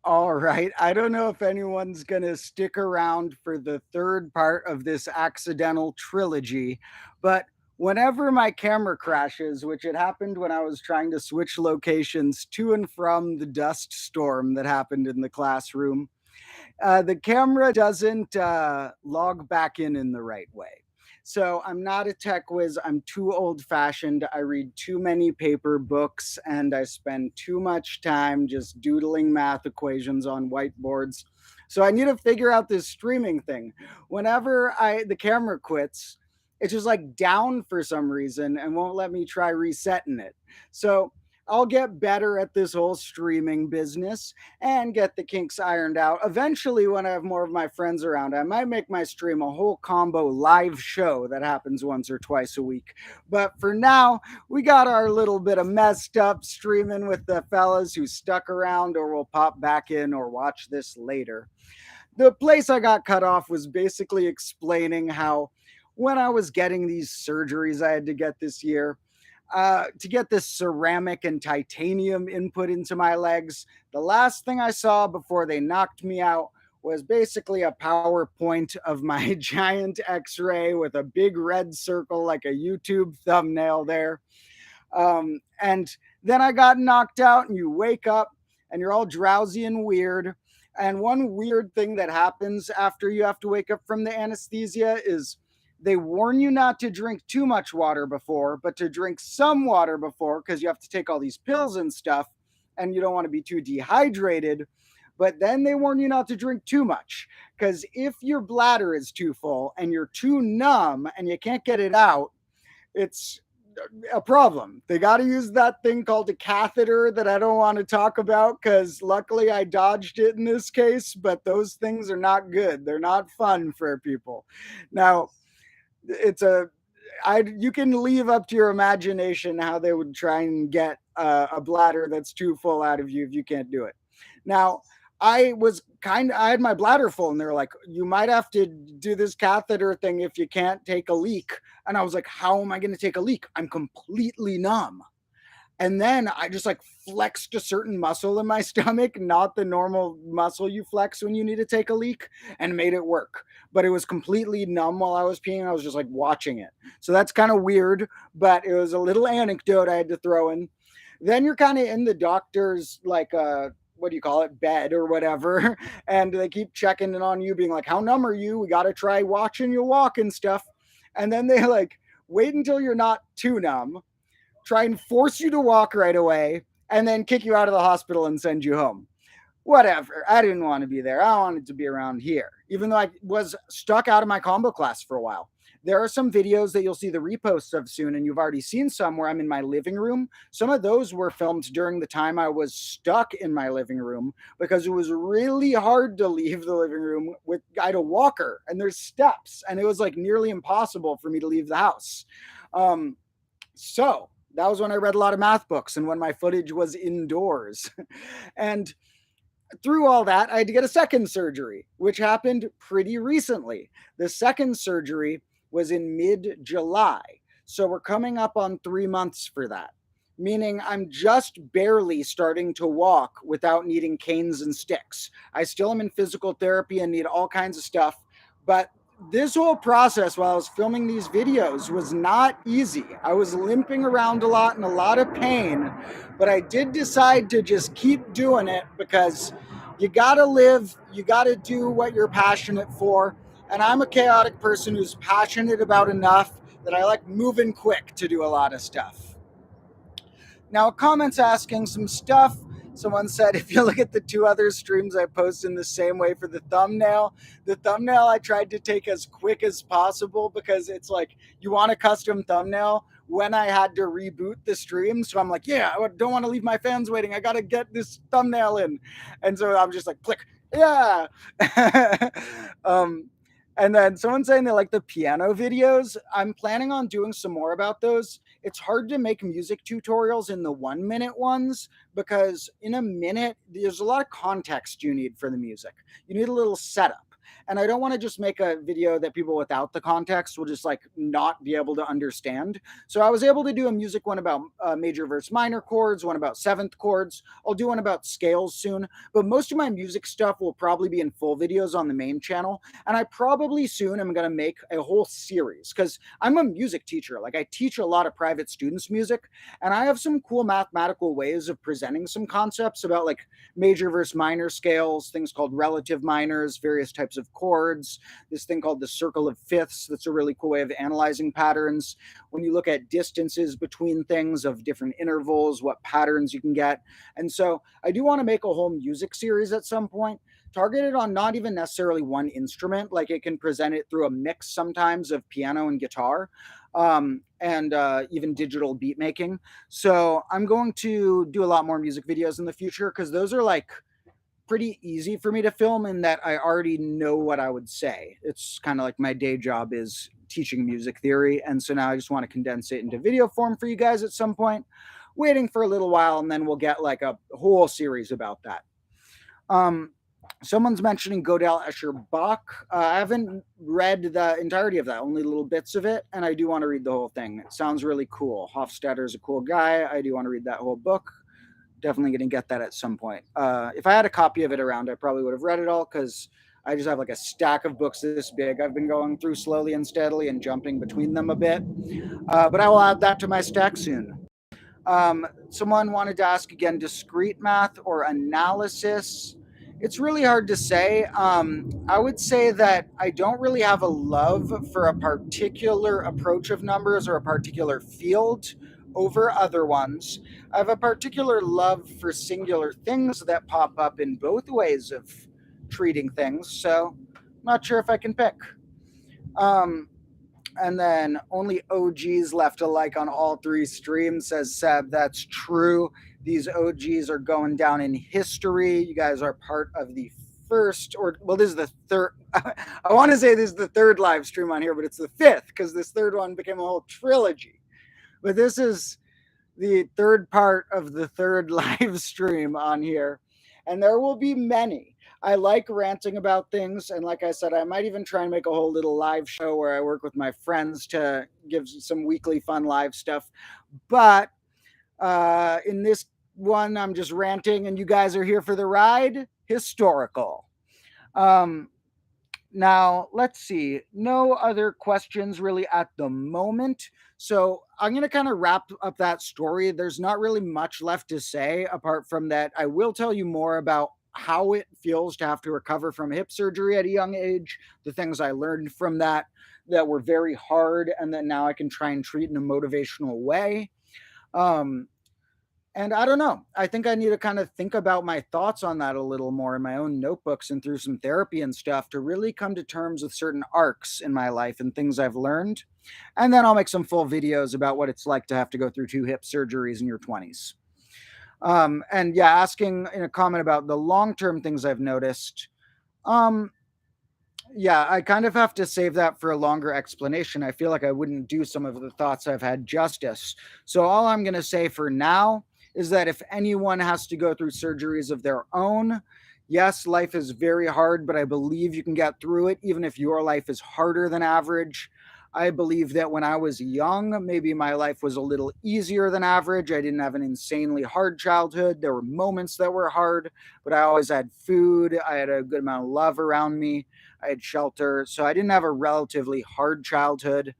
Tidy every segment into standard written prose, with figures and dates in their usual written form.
All right. I don't know if anyone's going to stick around for the third part of this accidental trilogy, but whenever my camera crashes, which it happened when I was trying to switch locations to and from the dust storm that happened in the classroom, the camera doesn't log back in the right way. So I'm not a tech whiz. I'm too old fashioned. I read too many paper books and I spend too much time just doodling math equations on whiteboards. So I need to figure out this streaming thing. Whenever the camera quits, it's just like down for some reason and won't let me try resetting it. So I'll get better at this whole streaming business and get the kinks ironed out. Eventually, when I have more of my friends around, I might make my stream a whole combo live show that happens once or twice a week. But for now, we got our little bit of messed up streaming with the fellas who stuck around or will pop back in or watch this later. The place I got cut off was basically explaining how when I was getting these surgeries I had to get this year, to get this ceramic and titanium input into my legs, the last thing I saw before they knocked me out was basically a PowerPoint of my giant x ray with a big red circle like a YouTube thumbnail there. And then I got knocked out, and you wake up and you're all drowsy and weird. And one weird thing that happens after you have to wake up from the anesthesia is they warn you not to drink too much water before, but to drink some water before because you have to take all these pills and stuff and you don't want to be too dehydrated. But then they warn you not to drink too much because if your bladder is too full and you're too numb and you can't get it out, it's a problem. They got to use that thing called a catheter that I don't want to talk about because luckily I dodged it in this case, but those things are not good. They're not fun for people. Now, it's a you can leave up to your imagination how they would try and get a bladder that's too full out of you if you can't do it. Now, I had my bladder full, and they were like, you might have to do this catheter thing if you can't take a leak. And I was like, how am I going to take a leak? I'm completely numb. And then I just like flexed a certain muscle in my stomach, not the normal muscle you flex when you need to take a leak, and made it work. But it was completely numb while I was peeing. I was just like watching it. So that's kind of weird, but it was a little anecdote I had to throw in. Then you're kind of in the doctor's like what do you call it, bed or whatever, and they keep checking in on you, being like, how numb are you? We got to try watching you walk and stuff. And then they like wait until you're not too numb, try and force you to walk right away, and then kick you out of the hospital and send you home. Whatever. I didn't want to be there. I wanted to be around here, even though I was stuck out of my combo class for a while. There are some videos that you'll see the reposts of soon, and you've already seen some where I'm in my living room. Some of those were filmed during the time I was stuck in my living room because it was really hard to leave the living room with I had a walker and there's steps, and it was like nearly impossible for me to leave the house. So that was when I read a lot of math books and when my footage was indoors. And through all that, I had to get a second surgery, which happened pretty recently. The second surgery was in mid July. So we're coming up on 3 months for that, meaning I'm just barely starting to walk without needing canes and sticks. I still am in physical therapy and need all kinds of stuff, but this whole process while I was filming these videos was not easy. I was limping around a lot in a lot of pain, but I did decide to just keep doing it because you gotta live, you gotta do what you're passionate for. And I'm a chaotic person who's passionate about enough that I like moving quick to do a lot of stuff. Now, comments asking some stuff. Someone said, if you look at the two other streams I post in the same way for the thumbnail I tried to take as quick as possible because it's like you want a custom thumbnail when I had to reboot the stream. So I'm like, yeah, I don't want to leave my fans waiting. I got to get this thumbnail in. And so I'm just like, click, yeah. um, and then someone saying they like the piano videos. I'm planning on doing some more about those. It's hard to make music tutorials in the 1 minute ones because in a minute, there's a lot of context you need for the music. You need a little setup. And I don't want to just make a video that people without the context will just like not be able to understand. So I was able to do a music one about major versus minor chords, one about seventh chords. I'll do one about scales soon, but most of my music stuff will probably be in full videos on the main channel. And I probably soon am going to make a whole series because I'm a music teacher. Like I teach a lot of private students music, and I have some cool mathematical ways of presenting some concepts about like major versus minor scales, things called relative minors, various types of chords, this thing called the circle of fifths. That's a really cool way of analyzing patterns. When you look at distances between things of different intervals, what patterns you can get. And so I do want to make a whole music series at some point, targeted on not even necessarily one instrument. Like it can present it through a mix sometimes of piano and guitar, and even digital beat making. So I'm going to do a lot more music videos in the future because those are like pretty easy for me to film in that I already know what I would say. It's kind of like my day job is teaching music theory. And so now I just want to condense it into video form for you guys at some point, waiting for a little while, and then we'll get like a whole series about that. Um, Someone's mentioning Godel Escher Bach. I haven't read the entirety of that, only little bits of it, and I do want to read the whole thing. It sounds really cool. Hofstadter is a cool guy. I do want to read that whole book. Definitely going to get that at some point. If I had a copy of it around, I probably would have read it all because I just have like a stack of books this big. I've been going through slowly and steadily and jumping between them a bit. But I will add that to my stack soon. Someone wanted to ask again, discrete math or analysis? It's really hard to say. I would say that I don't really have a love for a particular approach of numbers or a particular field over other ones. I have a particular love for singular things that pop up in both ways of treating things. So, I'm not sure if I can pick. Um, and then only OGs left a like on all three streams, says Seb. That's true. These OGs are going down in history. You guys are part of the first, or well, this is the third. I want to say this is the third live stream on here, but it's the fifth because this third one became a whole trilogy. But this is the third part of the third live stream on here, and there will be many. I like ranting about things, and like I said, I might even try and make a whole little live show where I work with my friends to give some weekly fun live stuff. But in this one, I'm just ranting, and you guys are here for the ride. Historical. Um, Now, let's see. No other questions really at the moment. So I'm going to kind of wrap up that story. There's not really much left to say apart from that. I will tell you more about how it feels to have to recover from hip surgery at a young age, the things I learned from that that were very hard, and that now I can try and treat in a motivational way. Um, and I don't know. I think I need to kind of think about my thoughts on that a little more in my own notebooks and through some therapy and stuff to really come to terms with certain arcs in my life and things I've learned. And then I'll make some full videos about what it's like to have to go through two hip surgeries in your 20s. And yeah, asking in a comment about the long term things I've noticed. Um, yeah, I kind of have to save that for a longer explanation. I feel like I wouldn't do some of the thoughts I've had justice. So, all I'm going to say for now is that if anyone has to go through surgeries of their own, yes, life is very hard, but I believe you can get through it, even if your life is harder than average. I believe that when I was young, maybe my life was a little easier than average. I didn't have an insanely hard childhood. There were moments that were hard, but I always had food. I had a good amount of love around me. I had shelter. So I didn't have a relatively hard childhood.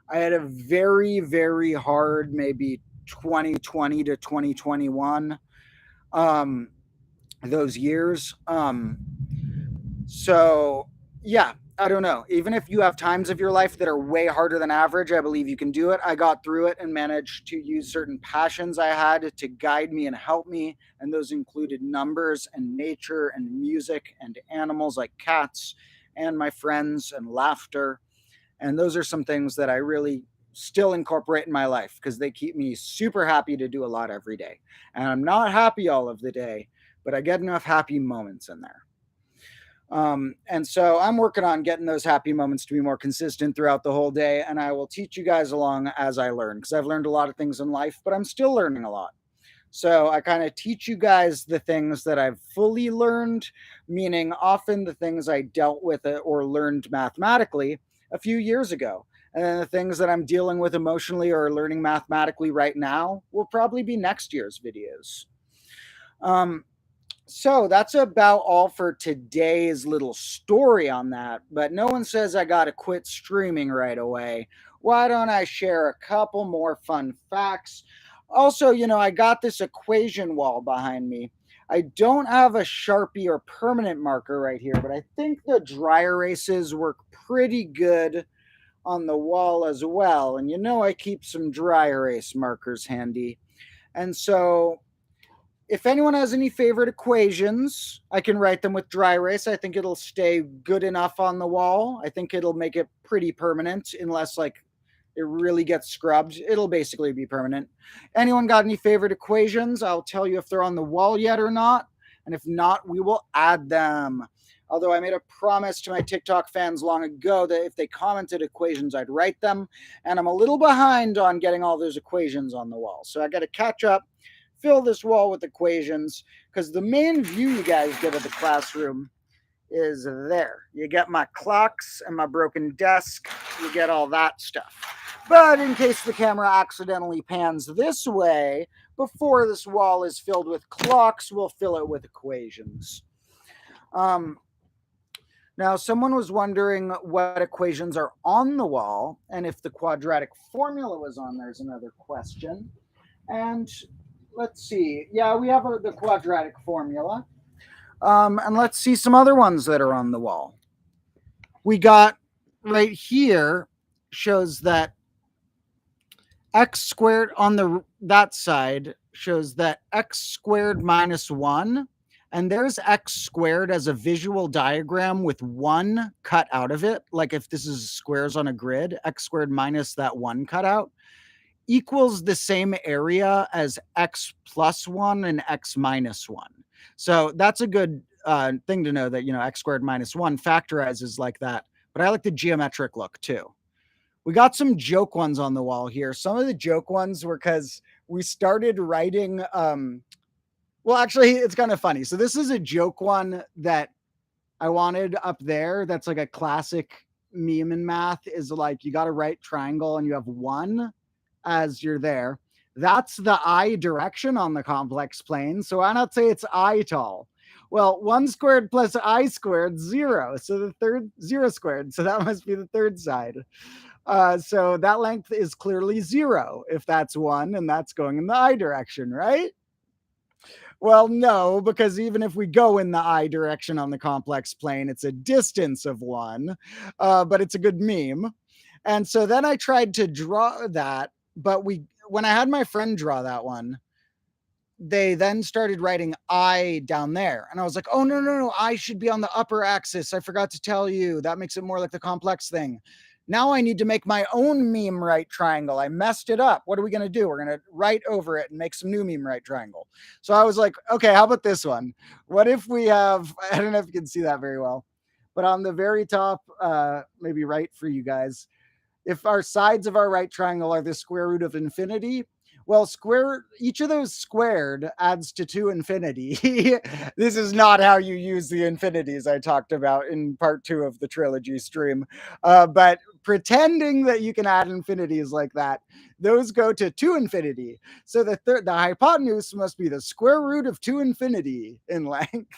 I had a very, very hard, maybe 2020 to 2021, um, those years. So, yeah, I don't know. Even if you have times of your life that are way harder than average, I believe you can do it. I got through it and managed to use certain passions I had to guide me and help me. And those included numbers and nature and music and animals like cats and my friends and laughter. And those are some things that I really still incorporate in my life because they keep me super happy to do a lot every day. And I'm not happy all of the day, but I get enough happy moments in there. And so I'm working on getting those happy moments to be more consistent throughout the whole day. And I will teach you guys along as I learn because I've learned a lot of things in life, but I'm still learning a lot. So I kind of teach you guys the things that I've fully learned, meaning often the things I dealt with or learned mathematically a few years ago. And then the things that I'm dealing with emotionally or learning mathematically right now will probably be next year's videos. Um, so that's about all for today's little story on that. But no one says I got to quit streaming right away. Why don't I share a couple more fun facts? Also, I got this equation wall behind me. I don't have a Sharpie or permanent marker right here, but I think the dry erases work pretty good on the wall as well. And I keep some dry erase markers handy. And so if anyone has any favorite equations, I can write them with dry erase. I think it'll stay good enough on the wall. I think it'll make it pretty permanent, unless like it really gets scrubbed. It'll basically be permanent. Anyone got any favorite equations? I'll tell you if they're on the wall yet or not. And if not, we will add them. Although I made a promise to my TikTok fans long ago that if they commented equations, I'd write them. And I'm a little behind on getting all those equations on the wall. So I got to catch up, fill this wall with equations, because the main view you guys get of the classroom is there. You get my clocks and my broken desk, you get all that stuff. But in case the camera accidentally pans this way, before this wall is filled with clocks, we'll fill it with equations. Now, someone was wondering what equations are on the wall, and if the quadratic formula was on there is another question. And let's see. Yeah, we have the quadratic formula. And let's see some other ones that are on the wall. We got right here shows that x squared on that side shows that x squared minus 1, and there's x squared as a visual diagram with 1 cut out of it. Like if this is squares on a grid, x squared minus that 1 cut out equals the same area as x plus 1 and x minus 1. So that's a good thing to know, that, x squared minus 1 factorizes like that. But I like the geometric look too. We got some joke ones on the wall here. Some of the joke ones were because we started writing. Well, actually, it's kind of funny. So this is a joke one that I wanted up there. That's like a classic meme in math, is like you got to write triangle and you have 1 as you're there. That's the I direction on the complex plane. So why not say it's I tall? Well, 1 squared plus I squared, 0. So the third 0 squared. So that must be the third side. So that length is clearly 0 if that's 1 and that's going in the I direction, right? Well, no, because even if we go in the I direction on the complex plane, it's a distance of 1, but it's a good meme. And so then I tried to draw that, but when I had my friend draw that one, they then started writing I down there. And I was like, oh, no, I should be on the upper axis. I forgot to tell you. That makes it more like the complex thing. Now I need to make my own meme right triangle. I messed it up. What are we going to do? We're going to write over it and make some new meme right triangle. So I was like, okay, how about this one? What if we have, I don't know if you can see that very well, but on the very top, maybe right for you guys, if our sides of our right triangle are the square root of infinity, well, each of those squared adds to 2 infinity. This is not how you use the infinities I talked about in part 2 of the trilogy stream. But pretending that you can add infinities like that, those go to 2 infinity. So the hypotenuse must be the square root of 2 infinity in length.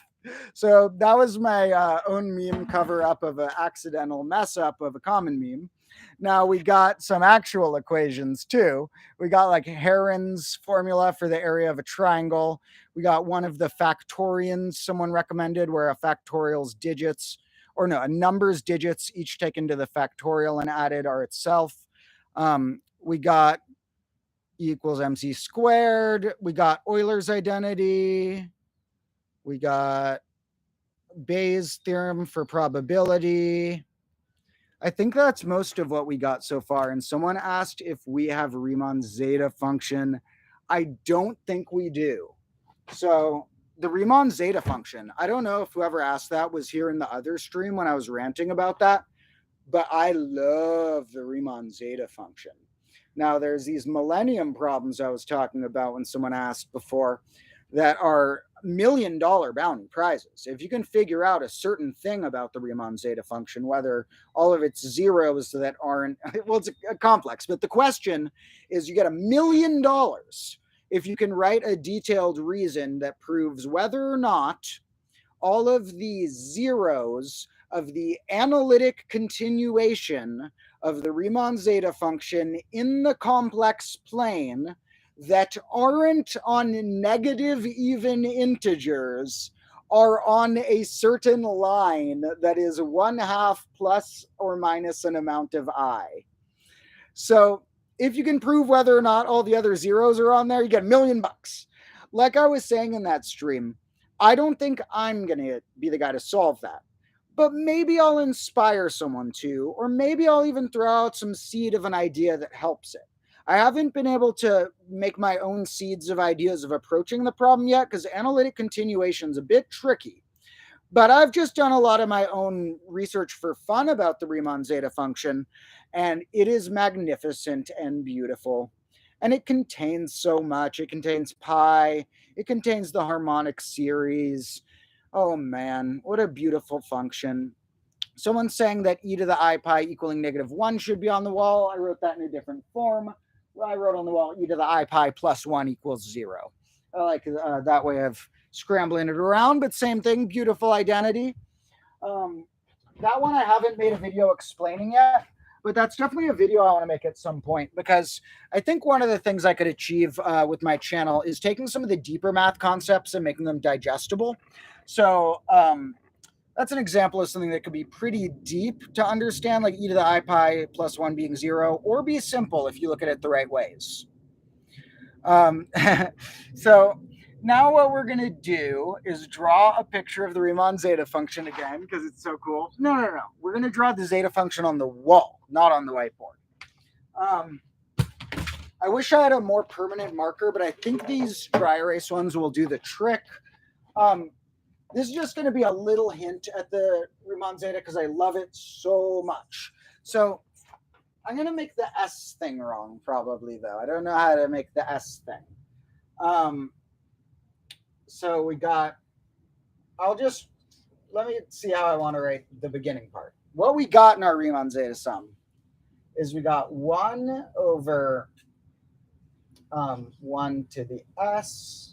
So that was my own meme cover up of an accidental mess up of a common meme. Now we got some actual equations too. We got like Heron's formula for the area of a triangle. We got one of the factorians someone recommended, where a factorial's digits, or no, a number's digits each taken to the factorial and added are itself. We got E equals mc squared. We got Euler's identity. We got Bayes' theorem for probability. I think that's most of what we got so far. And someone asked if we have Riemann's zeta function. I don't think we do. So the Riemann zeta function, I don't know if whoever asked that was here in the other stream when I was ranting about that, but I love the Riemann zeta function. Now, there's these millennium problems I was talking about when someone asked before that are $1 million bounty prizes. If you can figure out a certain thing about the Riemann zeta function, whether all of its zeros that aren't, well, it's a complex, but the question is you get $1 million if you can write a detailed reason that proves whether or not all of the zeros of the analytic continuation of the Riemann zeta function in the complex plane that aren't on negative even integers are on a certain line that is 1/2 plus or minus an amount of I. So if you can prove whether or not all the other zeros are on there, you get $1 million. Like I was saying in that stream, I don't think I'm going to be the guy to solve that. But maybe I'll inspire someone to, or maybe I'll even throw out some seed of an idea that helps it. I haven't been able to make my own seeds of ideas of approaching the problem yet because analytic continuation is a bit tricky. But I've just done a lot of my own research for fun about the Riemann zeta function, and it is magnificent and beautiful. And it contains so much. It contains pi, it contains the harmonic series. Oh man, what a beautiful function. Someone's saying that e to the I pi equaling -1 should be on the wall. I wrote that in a different form. I wrote on the wall e to the I pi plus 1 equals 0. I like that way of scrambling it around, but same thing, beautiful identity. That one I haven't made a video explaining yet, but that's definitely a video I want to make at some point because I think one of the things I could achieve with my channel is taking some of the deeper math concepts and making them digestible. So that's an example of something that could be pretty deep to understand, like e to the I pi plus 1 being 0, or be simple if you look at it the right ways. So now what we're going to do is draw a picture of the Riemann zeta function again because it's so cool. No. We're going to draw the zeta function on the wall, not on the whiteboard. I wish I had a more permanent marker, but I think these dry erase ones will do the trick. This is just going to be a little hint at the Riemann zeta because I love it so much. So I'm going to make the S thing wrong probably, though. I don't know how to make the S thing. So we got, let me see how I want to write the beginning part. What we got in our Riemann zeta sum is we got 1 over 1 to the S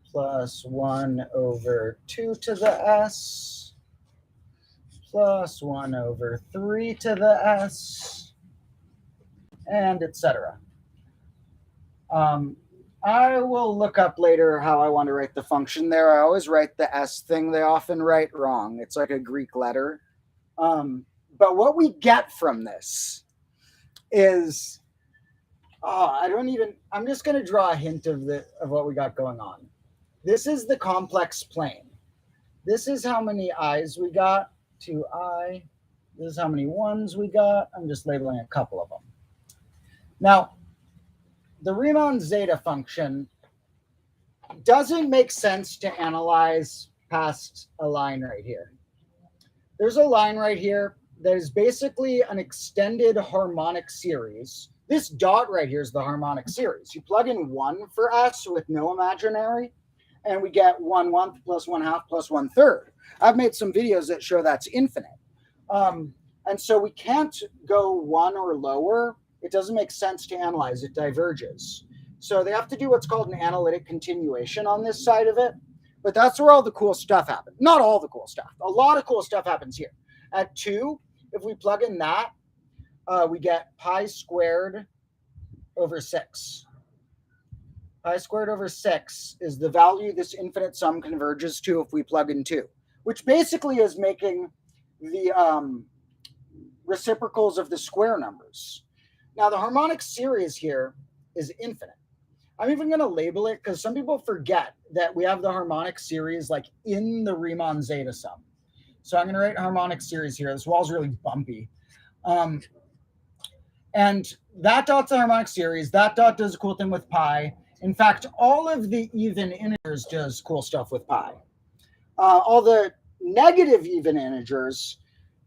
plus 1 over 2 to the S plus 1 over 3 to the S, and etc. I will look up later how I want to write the function there. I always write the S thing. They often write wrong. It's like a Greek letter. But what we get from this is, I'm just going to draw a hint of what we got going on. This is the complex plane. This is how many i's we got, 2i. This is how many ones we got. I'm just labeling a couple of them. Now, the Riemann zeta function doesn't make sense to analyze past a line right here. There's a line right here that is basically an extended harmonic series. This dot right here is the harmonic series. You plug in 1 for S with no imaginary, and we get 1/1 plus 1/2 plus 1/3. I've made some videos that show that's infinite. And so we can't go 1 or lower. It doesn't make sense to analyze. It diverges. So they have to do what's called an analytic continuation on this side of it. But that's where all the cool stuff happens. Not all the cool stuff. A lot of cool stuff happens here. At 2, if we plug in that, we get pi squared over 6. Pi squared over 6 is the value this infinite sum converges to if we plug in 2, which basically is making the reciprocals of the square numbers. Now, the harmonic series here is infinite. I'm even going to label it because some people forget that we have the harmonic series like in the Riemann zeta sum. So I'm going to write harmonic series here. This wall's really bumpy. And that dot's the harmonic series. That dot does a cool thing with pi. In fact, all of the even integers does cool stuff with pi. All the negative even integers,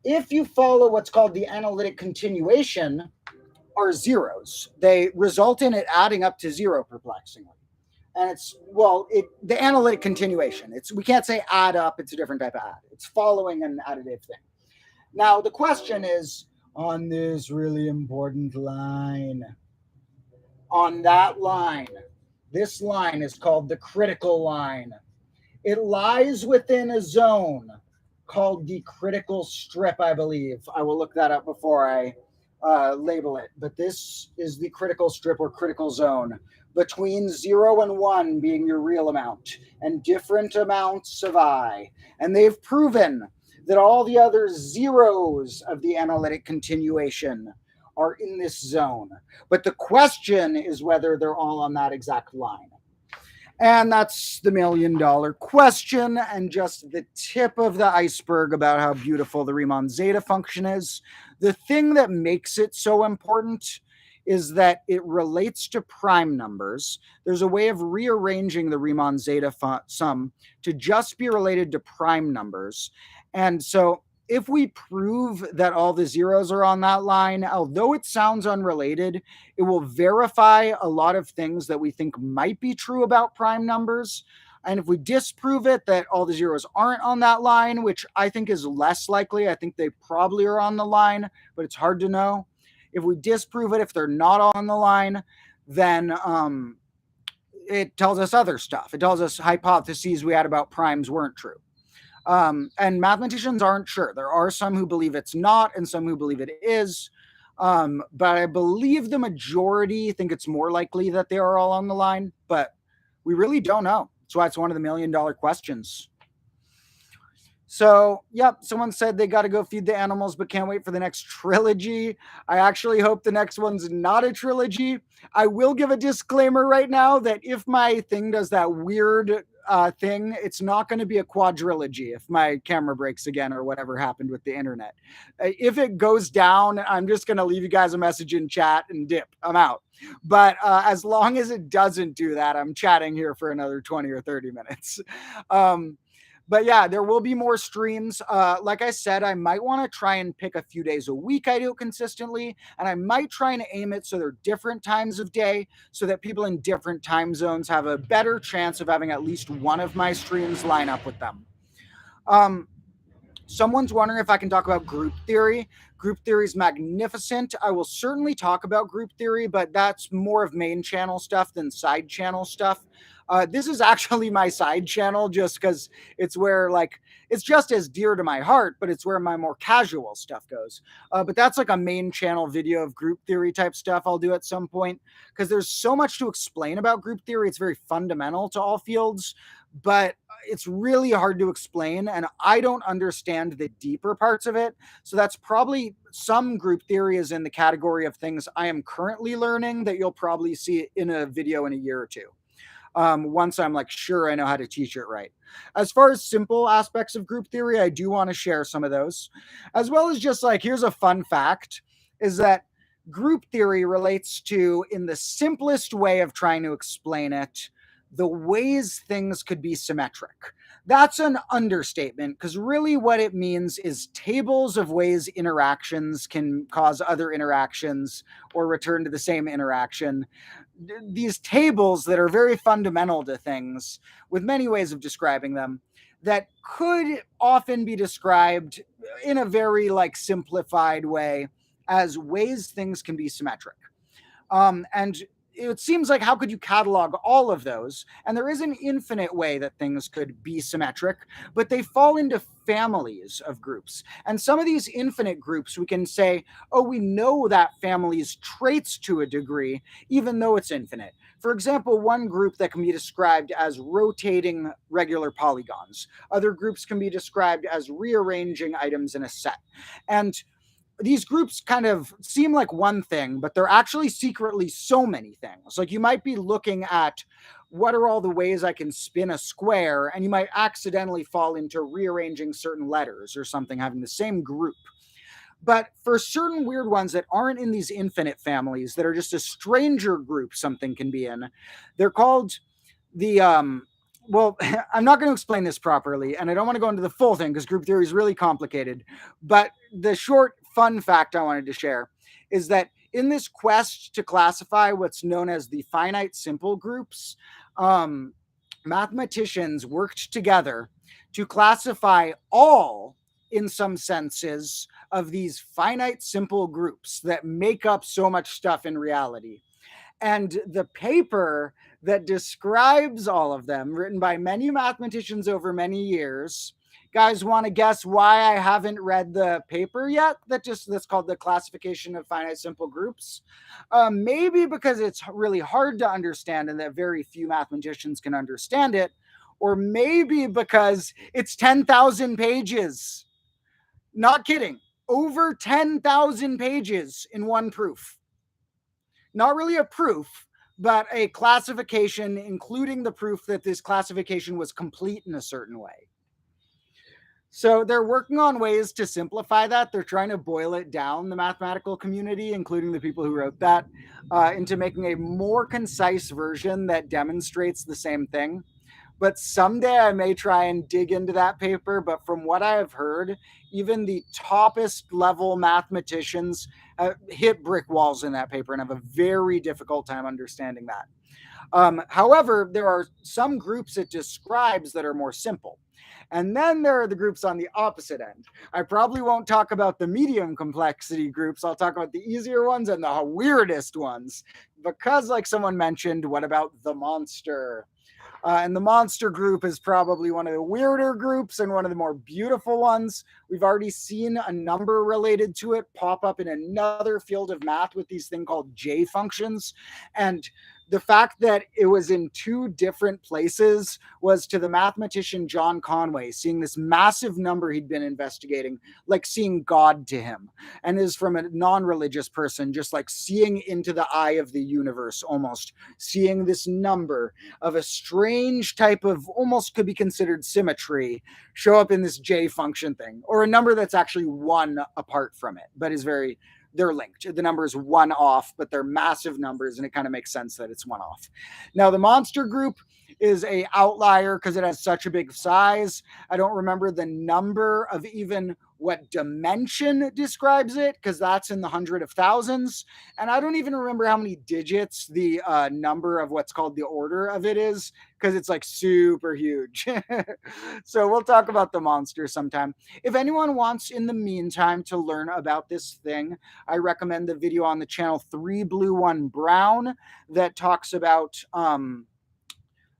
if you follow what's called the analytic continuation, are zeros. They result in it adding up to zero perplexingly. And it's, well, the analytic continuation. We can't say add up, it's a different type of add. It's following an additive thing. Now the question is, on this really important line, on that line, this line is called the critical line. It lies within a zone called the critical strip, I believe. I will look that up before I label it. But this is the critical strip or critical zone between 0 and 1 being your real amount and different amounts of I. And they've proven that all the other zeros of the analytic continuation are in this zone. But the question is whether they're all on that exact line. And that's the $1,000,000 question, and just the tip of the iceberg about how beautiful the Riemann Zeta function is. The thing that makes it so important is that it relates to prime numbers. There's a way of rearranging the Riemann Zeta sum to just be related to prime numbers. And so if we prove that all the zeros are on that line, although it sounds unrelated, it will verify a lot of things that we think might be true about prime numbers. And if we disprove it that all the zeros aren't on that line, which I think is less likely, I think they probably are on the line, but it's hard to know. If we disprove it, if they're not on the line, then it tells us other stuff. It tells us hypotheses we had about primes weren't true. And mathematicians aren't sure. There are some who believe it's not and some who believe it is. But I believe the majority think it's more likely that they are all on the line, but we really don't know. That's why it's one of the $1,000,000 questions. So, yep, someone said they got to go feed the animals, but can't wait for the next trilogy. I actually hope the next one's not a trilogy. I will give a disclaimer right now that if my thing does that weird thing, it's not going to be a quadrilogy if my camera breaks again or whatever happened with the internet. If it goes down, I'm just going to leave you guys a message in chat and dip. I'm out. But as long as it doesn't do that, I'm chatting here for another 20 or 30 minutes. But yeah, there will be more streams. Like I said, I might want to try and pick a few days a week I do consistently, and I might try and aim it so they're different times of day so that people in different time zones have a better chance of having at least one of my streams line up with them. Someone's wondering if I can talk about group theory. Group theory is magnificent. I will certainly talk about group theory, but that's more of main channel stuff than side channel stuff. This is actually my side channel just because it's where, like, it's just as dear to my heart, but it's where my more casual stuff goes. But that's like a main channel video of group theory type stuff I'll do at some point because there's so much to explain about group theory. It's very fundamental to all fields, but it's really hard to explain, and I don't understand the deeper parts of it. So that's probably some group theory is in the category of things I am currently learning that you'll probably see in a video in a year or two. Once I'm like sure I know how to teach it right. As far as simple aspects of group theory, I do want to share some of those, as well as just like, here's a fun fact, is that group theory relates to, in the simplest way of trying to explain it, the ways things could be symmetric. That's an understatement because really what it means is tables of ways interactions can cause other interactions or return to the same interaction. These tables that are very fundamental to things with many ways of describing them that could often be described in a very like simplified way as ways things can be symmetric. And it seems like how could you catalog all of those? And there is an infinite way that things could be symmetric, but they fall into families of groups. And some of these infinite groups, we can say, oh, we know that family's traits to a degree, even though it's infinite. For example, one group that can be described as rotating regular polygons. Other groups can be described as rearranging items in a set. And these groups kind of seem like one thing, but they're actually secretly so many things. Like you might be looking at what are all the ways I can spin a square, and you might accidentally fall into rearranging certain letters or something having the same group. But for certain weird ones that aren't in these infinite families, that are just a stranger group something can be in, they're called the well, I'm not going to explain this properly, and I don't want to go into the full thing because group theory is really complicated. But the short fun fact I wanted to share is that in this quest to classify what's known as the finite simple groups, um, mathematicians worked together to classify all, in some senses, of these finite simple groups that make up so much stuff in reality. And the paper that describes all of them, written by many mathematicians over many years. Guys, want to guess why I haven't read the paper yet? That's called the classification of finite simple groups. Maybe because it's really hard to understand and that very few mathematicians can understand it, or maybe because it's 10,000 pages. Not kidding. Over 10,000 pages in one proof. Not really a proof, but a classification, including the proof that this classification was complete in a certain way. So they're working on ways to simplify that. They're trying to boil it down, the mathematical community, including the people who wrote that, into making a more concise version that demonstrates the same thing. But someday I may try and dig into that paper. But from what I have heard, even the toppest level mathematicians hit brick walls in that paper and have a very difficult time understanding that. However, there are some groups it describes that are more simple. And then there are the groups on the opposite end. I probably won't talk about the medium complexity groups. I'll talk about the easier ones and the weirdest ones. Because, like someone mentioned, what about the monster? And the monster group is probably one of the weirder groups and one of the more beautiful ones. We've already seen a number related to it pop up in another field of math with these thing called J functions. And the fact that it was in two different places was, to the mathematician John Conway, seeing this massive number he'd been investigating, like seeing God to him, and is from a non-religious person, just like seeing into the eye of the universe, almost seeing this number of a strange type of, almost could be considered symmetry, show up in this J function thing, or a number that's actually one apart from it, but is very, they're linked. The number is one off, but they're massive numbers, and it kind of makes sense that it's one off. Now, the monster group is a outlier because it has such a big size. I don't remember the number of even what dimension describes it, because that's in the hundred of thousands. And I don't even remember how many digits the number of what's called the order of it is, because it's like super huge. So we'll talk about the monster sometime. If anyone wants in the meantime to learn about this thing, I recommend the video on the channel 3 Blue 1 Brown that talks about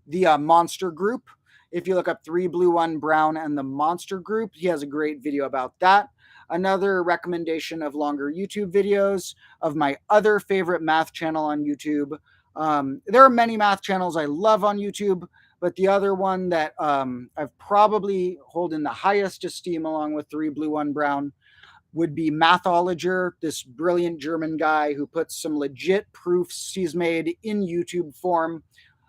the monster group. If you look up 3 Blue 1 Brown and the monster group, he has a great video about that. Another recommendation of longer YouTube videos of my other favorite math channel on YouTube. There are many math channels I love on YouTube, but the other one that I've probably hold in the highest esteem along with 3 Blue 1 Brown would be Mathologer, this brilliant German guy who puts some legit proofs he's made in YouTube form.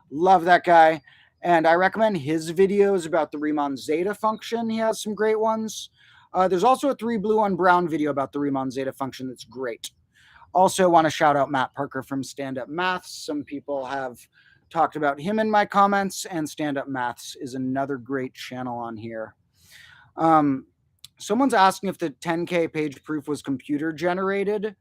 Love that guy. And I recommend his videos about the Riemann Zeta function. He has some great ones. There's also a 3 Blue 1 Brown video about the Riemann Zeta function that's great. Also want to shout out Matt Parker from Stand Up Maths. Some people have talked about him in my comments, and Stand Up Maths is another great channel on here. Someone's asking if the 10K page proof was computer generated.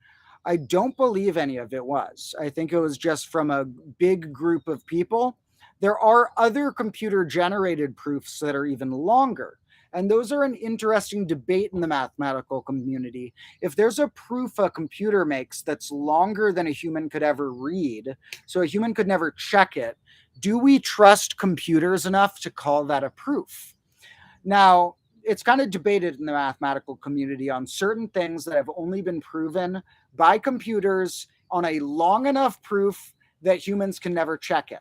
I don't believe any of it was. I think it was just from a big group of people. There are other computer generated proofs that are even longer. And those are an interesting debate in the mathematical community. If there's a proof a computer makes that's longer than a human could ever read, so a human could never check it, do we trust computers enough to call that a proof? Now, it's kind of debated in the mathematical community on certain things that have only been proven by computers on a long enough proof that humans can never check it.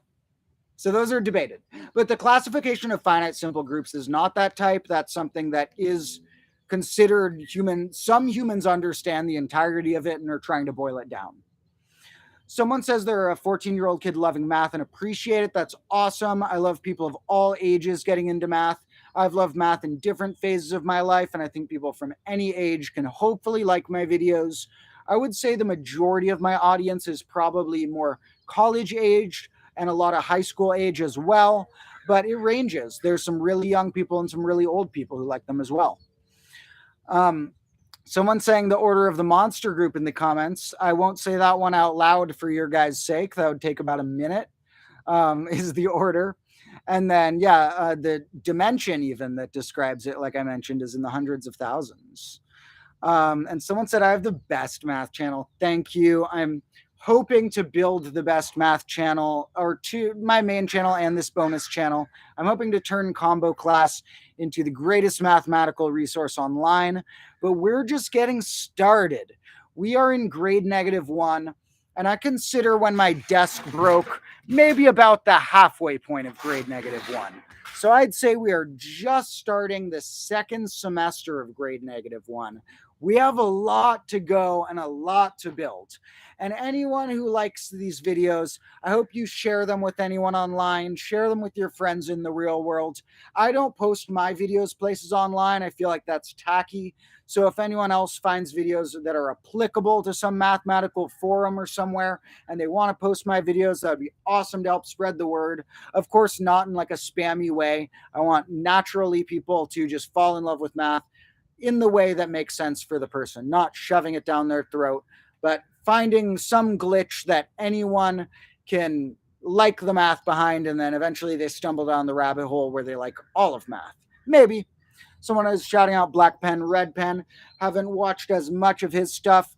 So those are debated. But the classification of finite simple groups is not that type. That's something that is considered human. Some humans understand the entirety of it and are trying to boil it down. Someone says they're a 14-year-old kid loving math and appreciate it. That's awesome. I love people of all ages getting into math. I've loved math in different phases of my life, and I think people from any age can hopefully like my videos. I would say the majority of my audience is probably more college aged and a lot of high school age as well, but it ranges. There's some really young people and some really old people who like them as well. Someone saying the order of the monster group in the comments. I won't say that one out loud for your guys' sake. That would take about a minute. Is the order. And then, yeah, the dimension even that describes it, like I mentioned, is in the hundreds of thousands. And someone said, I have the best math channel. Thank you. I'm hoping to build the best math channel, or to my main channel and this bonus channel. I'm hoping to turn Combo Class into the greatest mathematical resource online, but we're just getting started. We are in grade -1, and I consider when my desk broke maybe about the halfway point of grade -1. So I'd say we are just starting the second semester of grade -1. We have a lot to go and a lot to build. And anyone who likes these videos, I hope you share them with anyone online, share them with your friends in the real world. I don't post my videos places online. I feel like that's tacky. So if anyone else finds videos that are applicable to some mathematical forum or somewhere and they want to post my videos, that would be awesome to help spread the word. Of course, not in like a spammy way. I want naturally people to just fall in love with math in the way that makes sense for the person, not shoving it down their throat, but finding some glitch that anyone can like the math behind, and then eventually they stumble down the rabbit hole where they like all of math. Maybe. Someone is shouting out Black Pen, Red Pen. Haven't watched as much of his stuff.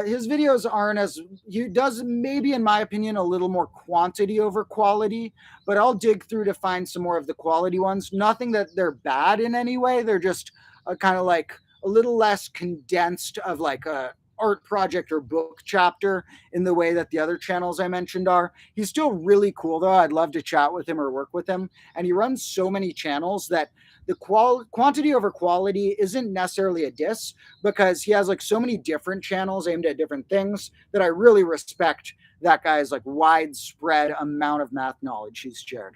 His videos aren't as, he does maybe in my opinion a little more quantity over quality, but I'll dig through to find some more of the quality ones. Nothing that they're bad in any way. They're just kind of like a little less condensed of like a art project or book chapter in the way that the other channels I mentioned are. He's still really cool though. I'd love to chat with him or work with him. And he runs so many channels that the quantity over quality isn't necessarily a diss, because he has like so many different channels aimed at different things that I really respect that guy's like widespread amount of math knowledge he's shared.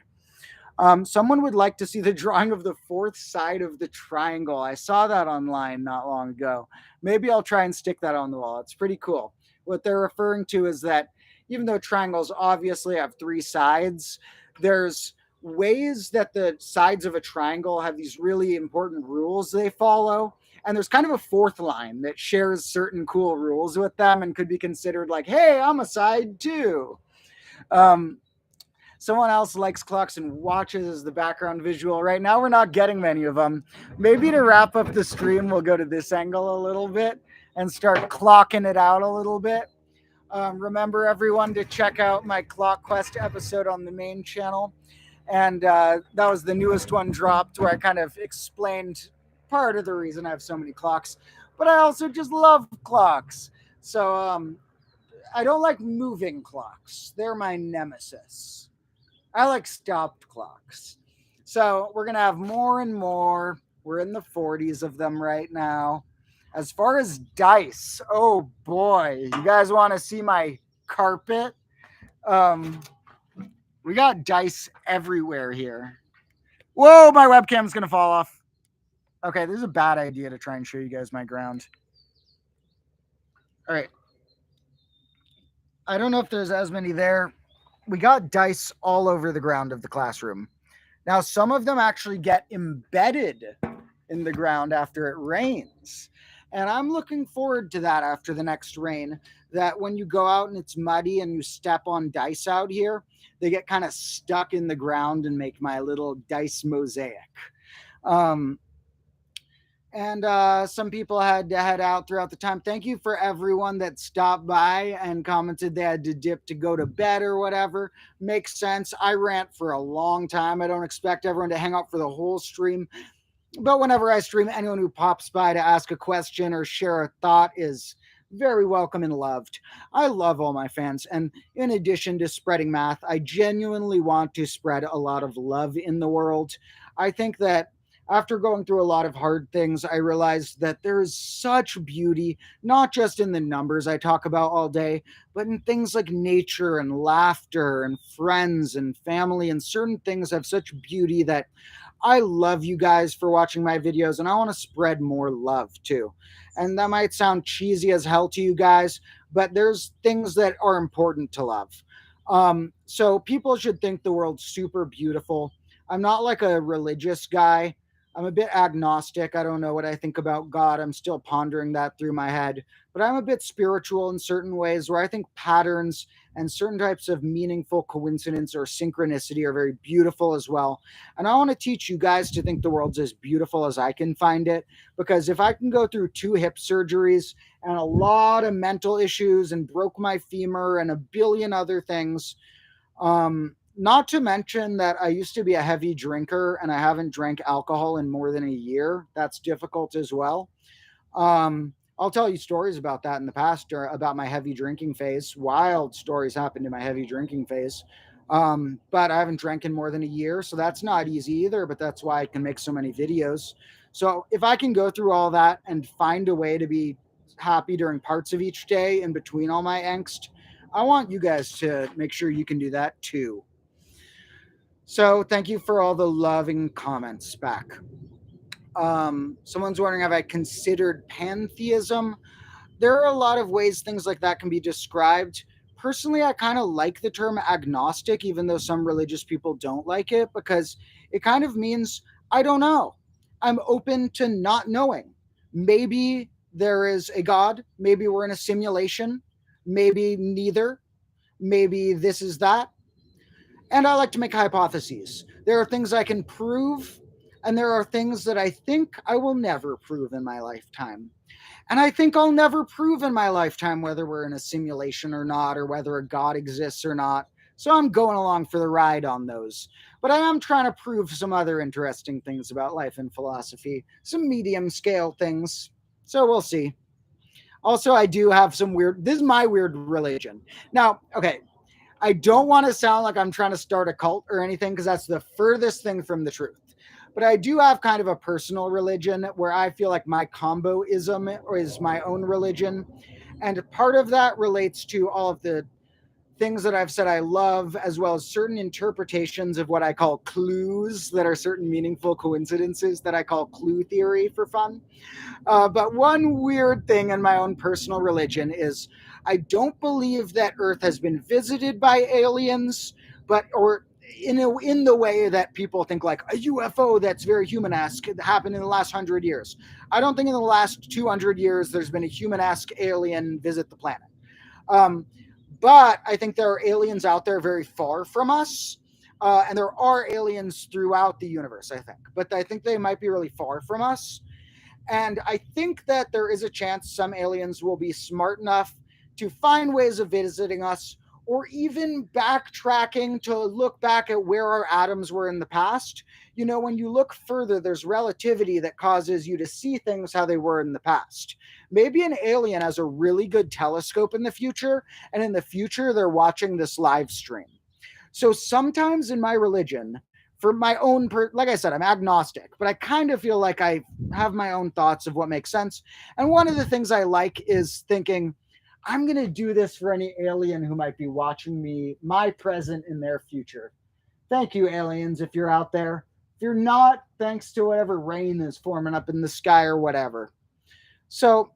Someone would like to see the drawing of the fourth side of the triangle. I saw that online not long ago. Maybe I'll try and stick that on the wall. It's pretty cool. What they're referring to is that even though triangles obviously have three sides, there's ways that the sides of a triangle have these really important rules they follow. And there's kind of a fourth line that shares certain cool rules with them and could be considered like, hey, I'm a side too. Um, Someone else likes clocks and watches as the background visual. Right now, we're not getting many of them. Maybe to wrap up the stream, we'll go to this angle a little bit and start clocking it out a little bit. Remember, everyone, to check out my Clock Quest episode on the main channel. And that was the newest one dropped, where I kind of explained part of the reason I have so many clocks. But I also just love clocks. So I don't like moving clocks, they're my nemesis. I like stopped clocks. So we're going to have more and more. We're in the 40s of them right now. As far as dice, oh boy, you guys want to see my carpet? We got dice everywhere here. Whoa, my webcam's going to fall off. Okay, this is a bad idea to try and show you guys my ground. All right. I don't know if there's as many there. We got dice all over the ground of the classroom. Now, some of them actually get embedded in the ground after it rains. And I'm looking forward to that after the next rain, that when you go out and it's muddy and you step on dice out here, they get kind of stuck in the ground and make my little dice mosaic. And some people had to head out throughout the time. Thank you for everyone that stopped by and commented they had to dip to go to bed or whatever. Makes sense. I rant for a long time. I don't expect everyone to hang out for the whole stream. But whenever I stream, anyone who pops by to ask a question or share a thought is very welcome and loved. I love all my fans. And in addition to spreading math, I genuinely want to spread a lot of love in the world. I think that after going through a lot of hard things, I realized that there is such beauty, not just in the numbers I talk about all day, but in things like nature and laughter and friends and family, and certain things have such beauty that I love you guys for watching my videos, and I want to spread more love too. And that might sound cheesy as hell to you guys, but there's things that are important to love. So people should think the world's super beautiful. I'm not like a religious guy. I'm a bit agnostic. I don't know what I think about God. I'm still pondering that through my head. But I'm a bit spiritual in certain ways where I think patterns and certain types of meaningful coincidence or synchronicity are very beautiful as well. And I want to teach you guys to think the world's as beautiful as I can find it. Because if I can go through 2 hip surgeries and a lot of mental issues and broke my femur and a billion other things, not to mention that I used to be a heavy drinker and I haven't drank alcohol in more than a year. That's difficult as well. I'll tell you stories about that in the past or about my heavy drinking phase. Wild stories happened in my heavy drinking phase. But I haven't drank in more than a year, so that's not easy either. But that's why I can make so many videos. So if I can go through all that and find a way to be happy during parts of each day in between all my angst, I want you guys to make sure you can do that too. So thank you for all the loving comments back. Someone's wondering, have I considered pantheism? There are a lot of ways things like that can be described. Personally, I kind of like the term agnostic, even though some religious people don't like it, because it kind of means I don't know. I'm open to not knowing. Maybe there is a God. Maybe we're in a simulation. Maybe neither. Maybe this is that. And I like to make hypotheses. There are things I can prove, and there are things that I think I will never prove in my lifetime. And I think I'll never prove in my lifetime whether we're in a simulation or not, or whether a God exists or not. So I'm going along for the ride on those. But I am trying to prove some other interesting things about life and philosophy, some medium scale things. So we'll see. Also, I do have some weird, this is my weird religion. Now, okay, I don't want to sound like I'm trying to start a cult or anything because that's the furthest thing from the truth. But I do have kind of a personal religion where I feel like my comboism is my own religion. And part of that relates to all of the things that I've said I love, as well as certain interpretations of what I call clues that are certain meaningful coincidences that I call clue theory for fun. But one weird thing in my own personal religion is I don't believe that Earth has been visited by aliens, but or in the way that people think like a UFO that's very human-esque happened in the last 100 years. I don't think in the last 200 years there's been a human-esque alien visit the planet. Um, but I think there are aliens out there very far from us. And there are aliens throughout the universe, I think. But I think they might be really far from us. And I think that there is a chance some aliens will be smart enough to find ways of visiting us or even backtracking to look back at where our atoms were in the past. You know, when you look further, there's relativity that causes you to see things how they were in the past. Maybe an alien has a really good telescope in the future, and in the future, they're watching this live stream. So sometimes in my religion, for my own, like I said, I'm agnostic, but I kind of feel like I have my own thoughts of what makes sense. And one of the things I like is thinking, I'm going to do this for any alien who might be watching me, my present in their future. Thank you, aliens, if you're out there. If you're not, thanks to whatever rain is forming up in the sky or whatever. So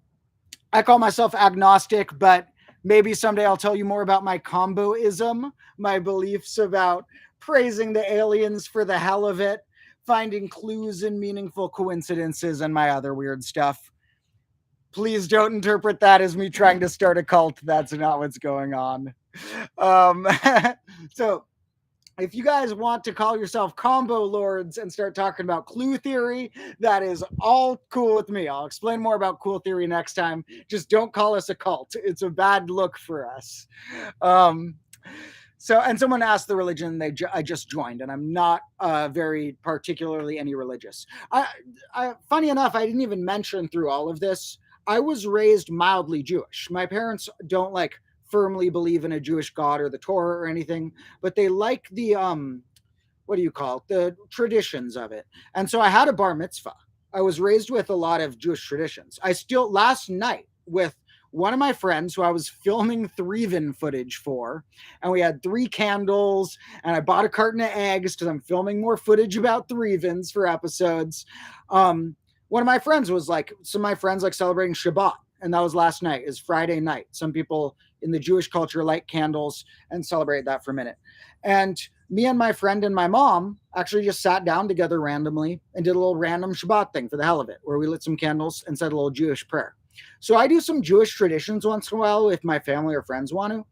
I call myself agnostic, but maybe someday I'll tell you more about my comboism, my beliefs about praising the aliens for the hell of it, finding clues and meaningful coincidences, and my other weird stuff. Please don't interpret that as me trying to start a cult. That's not what's going on. Um, so if you guys want to call yourself combo lords and start talking about clue theory, that is all cool with me. I'll explain more about clue theory next time. Just don't call us a cult. It's a bad look for us. So, and someone asked the religion I just joined, and I'm not very particularly any religious. Funny enough, I didn't even mention through all of this, I was raised mildly Jewish. My parents don't like firmly believe in a Jewish God or the Torah or anything, but they like the what do you call it? The traditions of it. And so I had a bar mitzvah. I was raised with a lot of Jewish traditions. I still last night with one of my friends who I was filming Riemann footage for, and we had 3 candles, and I bought a carton of eggs because I'm filming more footage about Riemanns for episodes. One of my friends was like, some of my friends like celebrating Shabbat, and that was last night, is Friday night. Some people in the Jewish culture light candles and celebrate that for a minute. And me and my friend and my mom actually just sat down together randomly and did a little random Shabbat thing for the hell of it, where we lit some candles and said a little Jewish prayer. So I do some Jewish traditions once in a while if my family or friends want to,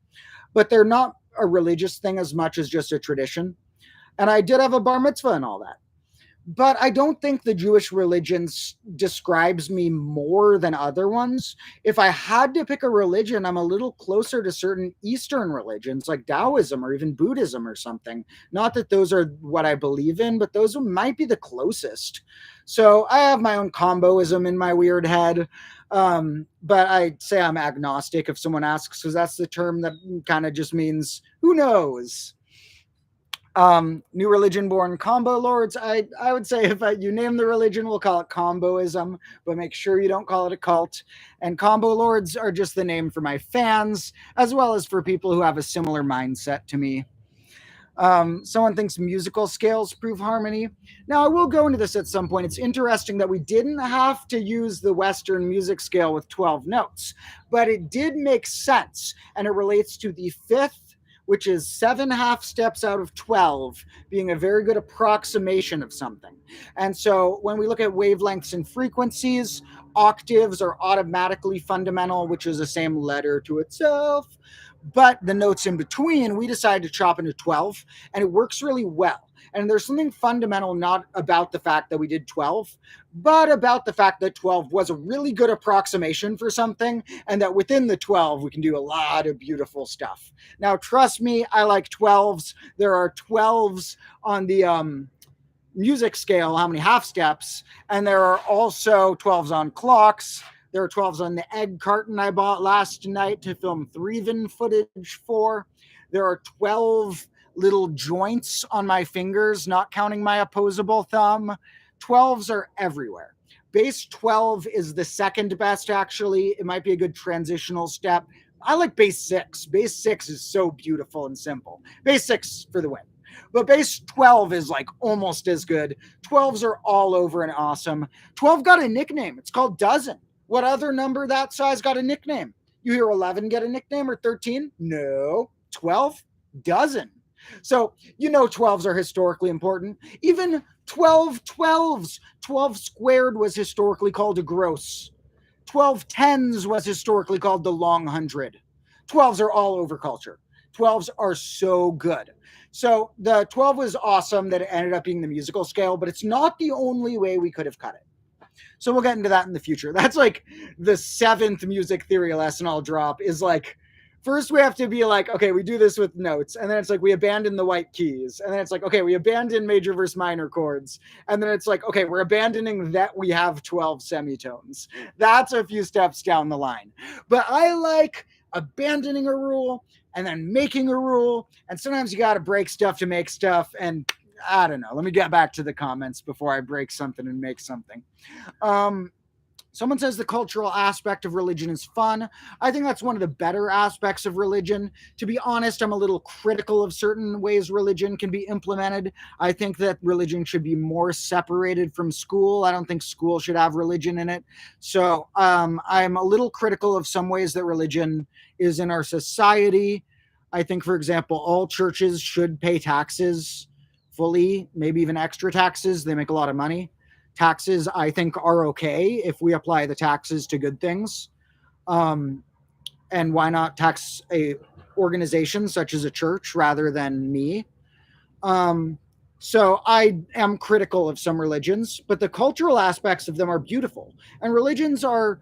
but they're not a religious thing as much as just a tradition. And I did have a bar mitzvah and all that. But I don't think the Jewish religion describes me more than other ones. If I had to pick a religion, I'm a little closer to certain Eastern religions like Taoism or even Buddhism or something. Not that those are what I believe in, but those might be the closest. So I have my own comboism in my weird head. But I'd say I'm agnostic if someone asks, because that's the term that kind of just means who knows. New religion born combo lords. I would say if you name the religion, we'll call it comboism, but make sure you don't call it a cult. And combo lords are just the name for my fans, as well as for people who have a similar mindset to me. Someone thinks musical scales prove harmony. Now, I will go into this at some point. It's interesting that we didn't have to use the Western music scale with 12 notes, but it did make sense, and it relates to the fifth, which is 7 half steps out of 12, being a very good approximation of something. And so when we look at wavelengths and frequencies, octaves are automatically fundamental, which is the same letter to itself. But the notes in between, we decided to chop into 12, and it works really well. And there's something fundamental not about the fact that we did 12, but about the fact that 12 was a really good approximation for something, and that within the 12, we can do a lot of beautiful stuff. Now, trust me, I like 12s. There are 12s on the music scale, how many half steps, and there are also 12s on clocks. There are 12s on the egg carton I bought last night to film Threeven footage for. There are 12 little joints on my fingers, not counting my opposable thumb. 12s are everywhere. Base 12 is the second best, actually. It might be a good transitional step. I like base 6. Base 6 is so beautiful and simple. Base 6 for the win. But base 12 is like almost as good. 12s are all over and awesome. 12 got a nickname. It's called dozen. What other number that size got a nickname? You hear 11 get a nickname or 13? No. 12? Dozen. So, 12s are historically important. Even 12 12s. 12 squared was historically called a gross. 12 tens was historically called the long hundred. 12s are all over culture. 12s are so good. So the 12 was awesome that it ended up being the musical scale, but it's not the only way we could have cut it. So we'll get into that in the future. That's like the 7th music theory lesson I'll drop is like, first we have to be like, okay, we do this with notes. And then it's like, we abandon the white keys. And then it's like, okay, we abandon major versus minor chords. And then it's like, okay, we're abandoning that we have 12 semitones. That's a few steps down the line. But I like abandoning a rule and then making a rule. And sometimes you got to break stuff to make stuff. And I don't know. Let me get back to the comments before I break something and make something. Someone says the cultural aspect of religion is fun. I think that's one of the better aspects of religion. To be honest, I'm a little critical of certain ways religion can be implemented. I think that religion should be more separated from school. I don't think school should have religion in it. So I'm a little critical of some ways that religion is in our society. I think, for example, all churches should pay taxes fully, maybe even extra taxes. They make a lot of money. Taxes, I think, are okay if we apply the taxes to good things. And why not tax a organization such as a church rather than me? So I am critical of some religions, but the cultural aspects of them are beautiful. And religions are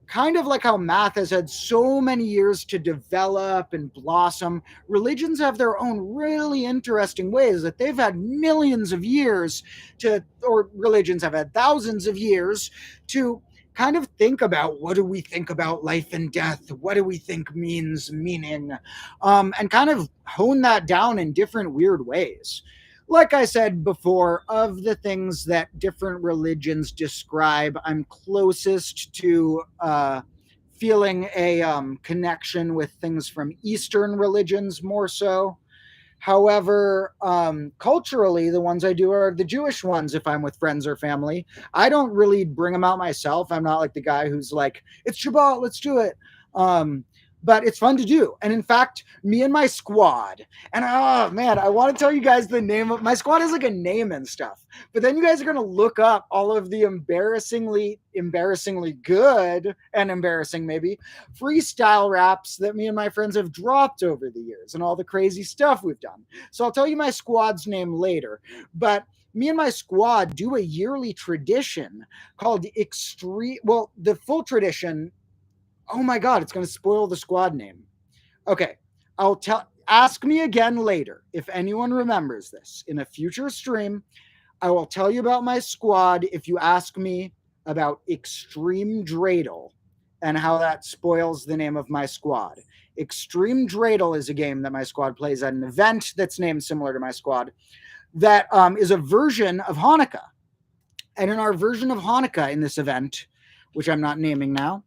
kind of like how math has had so many years to develop and blossom. Religions have their own really interesting ways that they've had millions of years to, or religions have had thousands of years to kind of think about, what do we think about life and death? What do we think means meaning? And kind of hone that down in different weird ways. Like I said before, of the things that different religions describe, I'm closest to feeling a connection with things from Eastern religions more so. However, culturally, the ones I do are the Jewish ones if I'm with friends or family. I don't really bring them out myself. I'm not like the guy who's like, it's Shabbat, let's do it. but it's fun to do. And in fact, me and my squad, and oh man, I want to tell you guys the name of my squad has like a name and stuff. But then you guys are gonna look up all of the embarrassingly good and embarrassing maybe freestyle raps that me and my friends have dropped over the years and all the crazy stuff we've done. So I'll tell you my squad's name later. But me and my squad do a yearly tradition called Extreme. Well, the full tradition, oh my god, it's going to spoil the squad name. Okay, I'll tell. Ask me again later if anyone remembers this in a future stream. I will tell you about my squad if you ask me about Extreme Dreidel and how that spoils the name of my squad. Extreme Dreidel is a game that my squad plays at an event that's named similar to my squad that is a version of Hanukkah. And in our version of Hanukkah in this event, which I'm not naming now,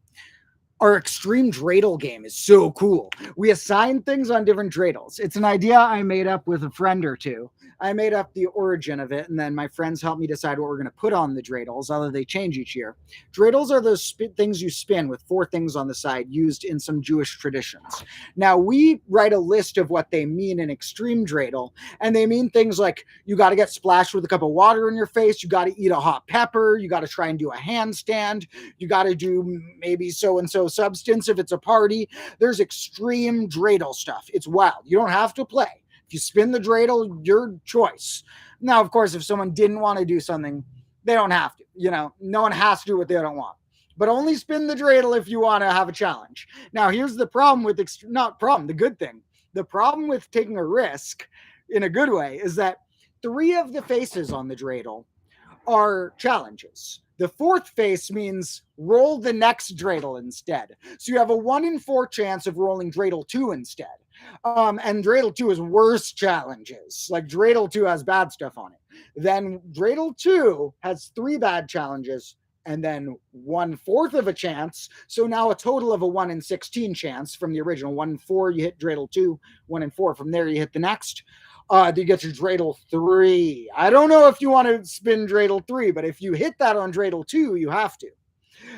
our extreme dreidel game is so cool. We assign things on different dreidels. It's an idea I made up with a friend or two. I made up the origin of it, and then my friends helped me decide what we're going to put on the dreidels, although they change each year. Dreidels are those things you spin with four things on the side used in some Jewish traditions. Now, we write a list of what they mean in extreme dreidel, and they mean things like you got to get splashed with a cup of water in your face, you got to eat a hot pepper, you got to try and do a handstand, you got to do maybe so and so substance if it's a party. There's extreme dreidel stuff. It's wild. You don't have to play. If you spin the dreidel, your choice. Now, of course, if someone didn't want to do something, they don't have to. You know, no one has to do what they don't want. But only spin the dreidel if you want to have a challenge. Now, here's the problem with not problem, the good thing. The problem with taking a risk in a good way is that three of the faces on the dreidel are challenges. The fourth face means roll the next dreidel instead. So you have a 1 in 4 chance of rolling dreidel 2 instead. And dreidel 2 is worse challenges. Like dreidel 2 has bad stuff on it. Then dreidel 2 has 3 bad challenges and then 1/4 of a chance. So now a total of a 1 in 16 chance from the original. 1 in 4, you hit dreidel 2, 1 in 4. From there, you hit the next. You get your dreidel 3. I don't know if you want to spin dreidel 3, but if you hit that on dreidel 2, you have to.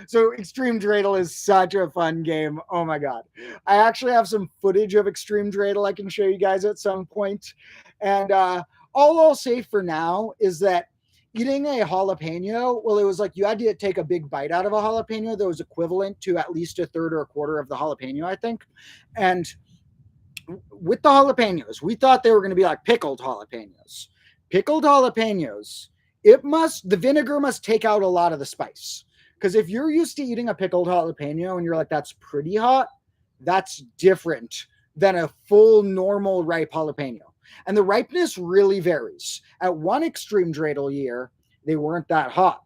So Extreme Dreidel is such a fun game. Oh my god. I actually have some footage of Extreme Dreidel I can show you guys at some point. And all I'll say for now is that eating a jalapeno, well, it was like you had to take a big bite out of a jalapeno that was equivalent to at least a third or a quarter of the jalapeno, I think. And with the jalapenos, we thought they were going to be like pickled jalapenos. Pickled jalapenos, the vinegar must take out a lot of the spice. Because if you're used to eating a pickled jalapeno and you're like, that's pretty hot, that's different than a full normal ripe jalapeno. And the ripeness really varies. At one extreme dreidel year, they weren't that hot.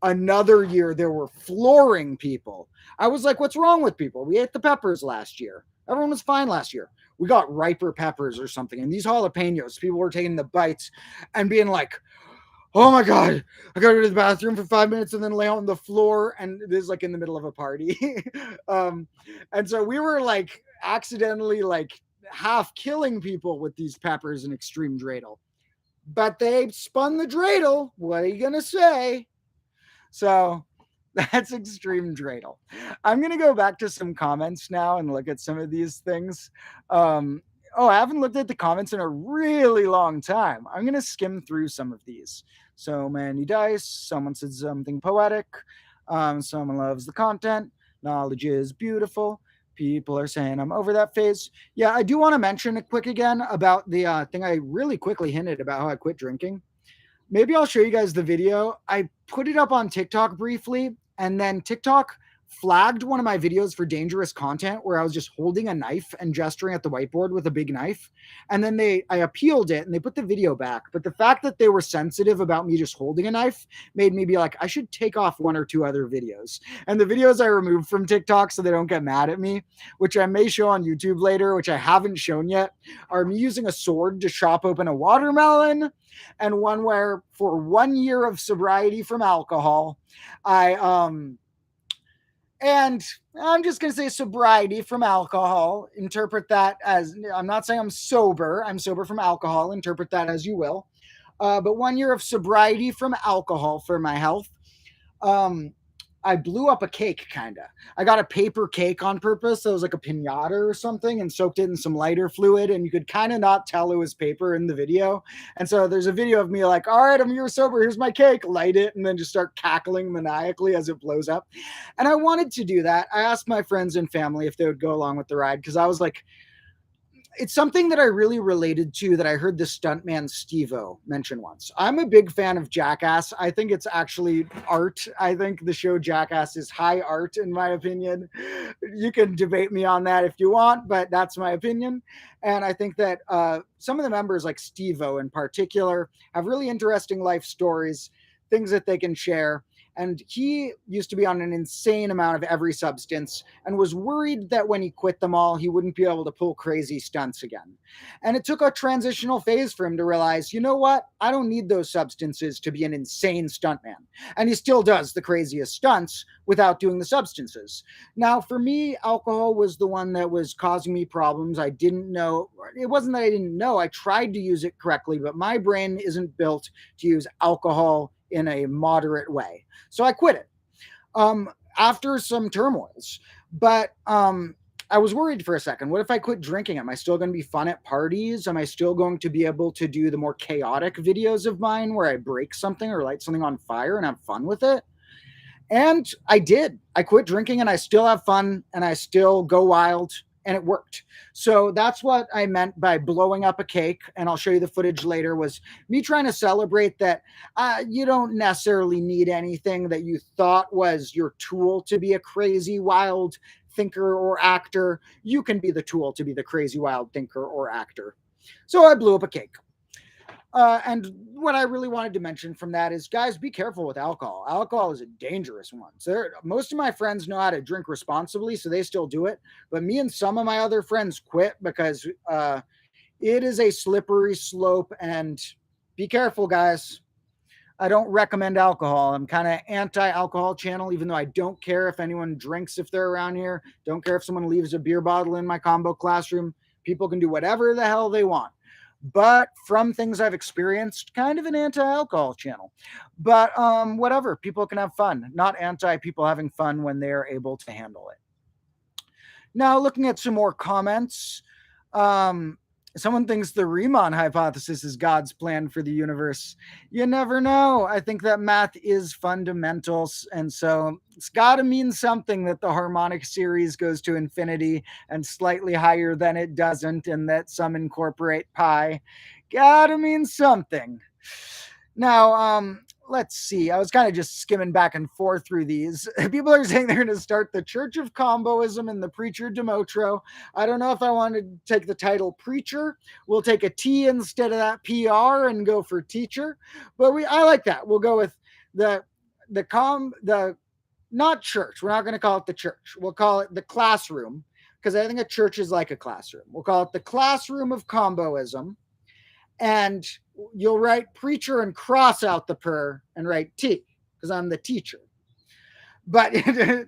Another year, there were flooring people. I was like, what's wrong with people? We ate the peppers last year. Everyone was fine last year. We got riper peppers or something. And these jalapenos, people were taking the bites and being like, oh my god, I gotta go to the bathroom for 5 minutes and then lay on the floor, and this is like in the middle of a party. And so we were like accidentally like half killing people with these peppers in extreme dreidel, but they spun the dreidel. What are you gonna say? So that's extreme dreidel. I'm gonna go back to some comments now and look at some of these things. Oh, I haven't looked at the comments in a really long time. I'm gonna skim through some of these. So many dice. Someone said something poetic. Someone loves the content. Knowledge is beautiful. People are saying I'm over that phase. Yeah, I do want to mention a quick again about the thing I really quickly hinted about how I quit drinking. Maybe I'll show you guys the video. I put it up on TikTok briefly, and then TikTok flagged one of my videos for dangerous content where I was just holding a knife and gesturing at the whiteboard with a big knife. And then I appealed it and they put the video back. But the fact that they were sensitive about me just holding a knife made me be like, I should take off 1 or 2 other videos. And the videos I removed from TikTok so they don't get mad at me, which I may show on YouTube later, which I haven't shown yet, are me using a sword to chop open a watermelon, and one where for 1 year of sobriety from alcohol, and I'm just going to say sobriety from alcohol. Interpret that as, I'm not saying I'm sober from alcohol. Interpret that as you will. But 1 year of sobriety from alcohol for my health. I blew up a cake, kind of. I got a paper cake on purpose. So it was like a pinata or something, and soaked it in some lighter fluid. And you could kind of not tell it was paper in the video. And so there's a video of me like, all right, I'm here sober. Here's my cake. Light it, and then just start cackling maniacally as it blows up. And I wanted to do that. I asked my friends and family if they would go along with the ride because I was like, it's something that I really related to that I heard the stuntman Steve-O mention once. I'm a big fan of Jackass. I think it's actually art. I think the show Jackass is high art, in my opinion. You can debate me on that if you want, but that's my opinion. And I think that some of the members, like Steve-O in particular, have really interesting life stories, things that they can share. And he used to be on an insane amount of every substance and was worried that when he quit them all, he wouldn't be able to pull crazy stunts again. And it took a transitional phase for him to realize, you know what? I don't need those substances to be an insane stuntman. And he still does the craziest stunts without doing the substances. Now, for me, alcohol was the one that was causing me problems. I didn't know. It wasn't that I didn't know. I tried to use it correctly, but my brain isn't built to use alcohol in a moderate way. So I quit it after some turmoils. But I was worried for a second. What if I quit drinking? Am I still going to be fun at parties? Am I still going to be able to do the more chaotic videos of mine where I break something or light something on fire and have fun with it? And I did. I quit drinking and I still have fun and I still go wild, and it worked. So that's what I meant by blowing up a cake. And I'll show you the footage later, was me trying to celebrate that you don't necessarily need anything that you thought was your tool to be a crazy, wild thinker or actor. You can be the tool to be the crazy, wild thinker or actor. So I blew up a cake. And what I really wanted to mention from that is, guys, be careful with alcohol. Alcohol is a dangerous one. So most of my friends know how to drink responsibly, so they still do it. But me and some of my other friends quit because it is a slippery slope. And be careful, guys. I don't recommend alcohol. I'm kind of anti-alcohol channel, even though I don't care if anyone drinks if they're around here. Don't care if someone leaves a beer bottle in my combo classroom. People can do whatever the hell they want. But from things I've experienced, kind of an anti-alcohol channel. But whatever, people can have fun. Not anti people having fun when they're able to handle it. Now, looking at some more comments, someone thinks the Riemann hypothesis is God's plan for the universe. You never know. I think that math is fundamentals, and so it's got to mean something that the harmonic series goes to infinity and slightly higher than it doesn't, and that some incorporate pi. Got to mean something. Now, let's see. I was kind of just skimming back and forth through these. People are saying they're going to start the Church of Comboism and the Preacher Demotro. I don't know if I want to take the title Preacher. We'll take a T instead of that PR and go for teacher. But I like that. We'll go with the not church. We're not going to call it the church. We'll call it the classroom, because I think a church is like a classroom. We'll call it the classroom of comboism. And you'll write preacher and cross out the per and write T, because I'm the teacher. But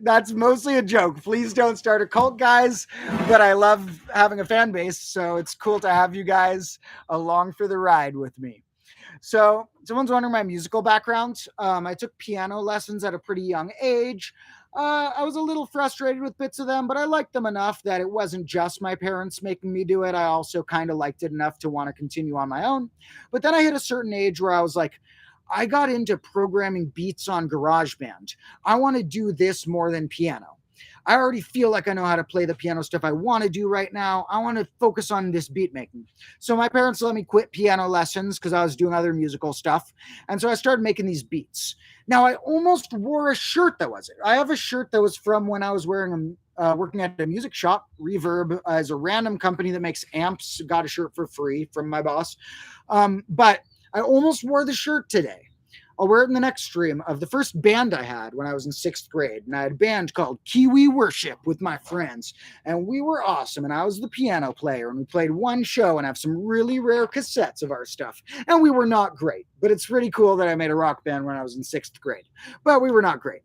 that's mostly a joke. Please don't start a cult, guys. But I love having a fan base, so it's cool to have you guys along for the ride with me. So someone's wondering my musical background. I took piano lessons at a pretty young age. I was a little frustrated with bits of them, but I liked them enough that it wasn't just my parents making me do it. I also kind of liked it enough to want to continue on my own. But then I hit a certain age where I was like, I got into programming beats on GarageBand. I want to do this more than piano. I already feel like I know how to play the piano stuff I want to do right now. I want to focus on this beat making. So my parents let me quit piano lessons because I was doing other musical stuff. And so I started making these beats. Now, I almost wore a shirt that was it. I have a shirt that was from when I was working at a music shop. Reverb is a random company that makes amps. Got a shirt for free from my boss. But I almost wore the shirt today. I'll wear it in the next stream of the first band I had when I was in 6th grade. And I had a band called Kiwi Worship with my friends. And we were awesome. And I was the piano player. And we played one show and have some really rare cassettes of our stuff. And we were not great. But it's pretty cool that I made a rock band when I was in 6th grade. But we were not great.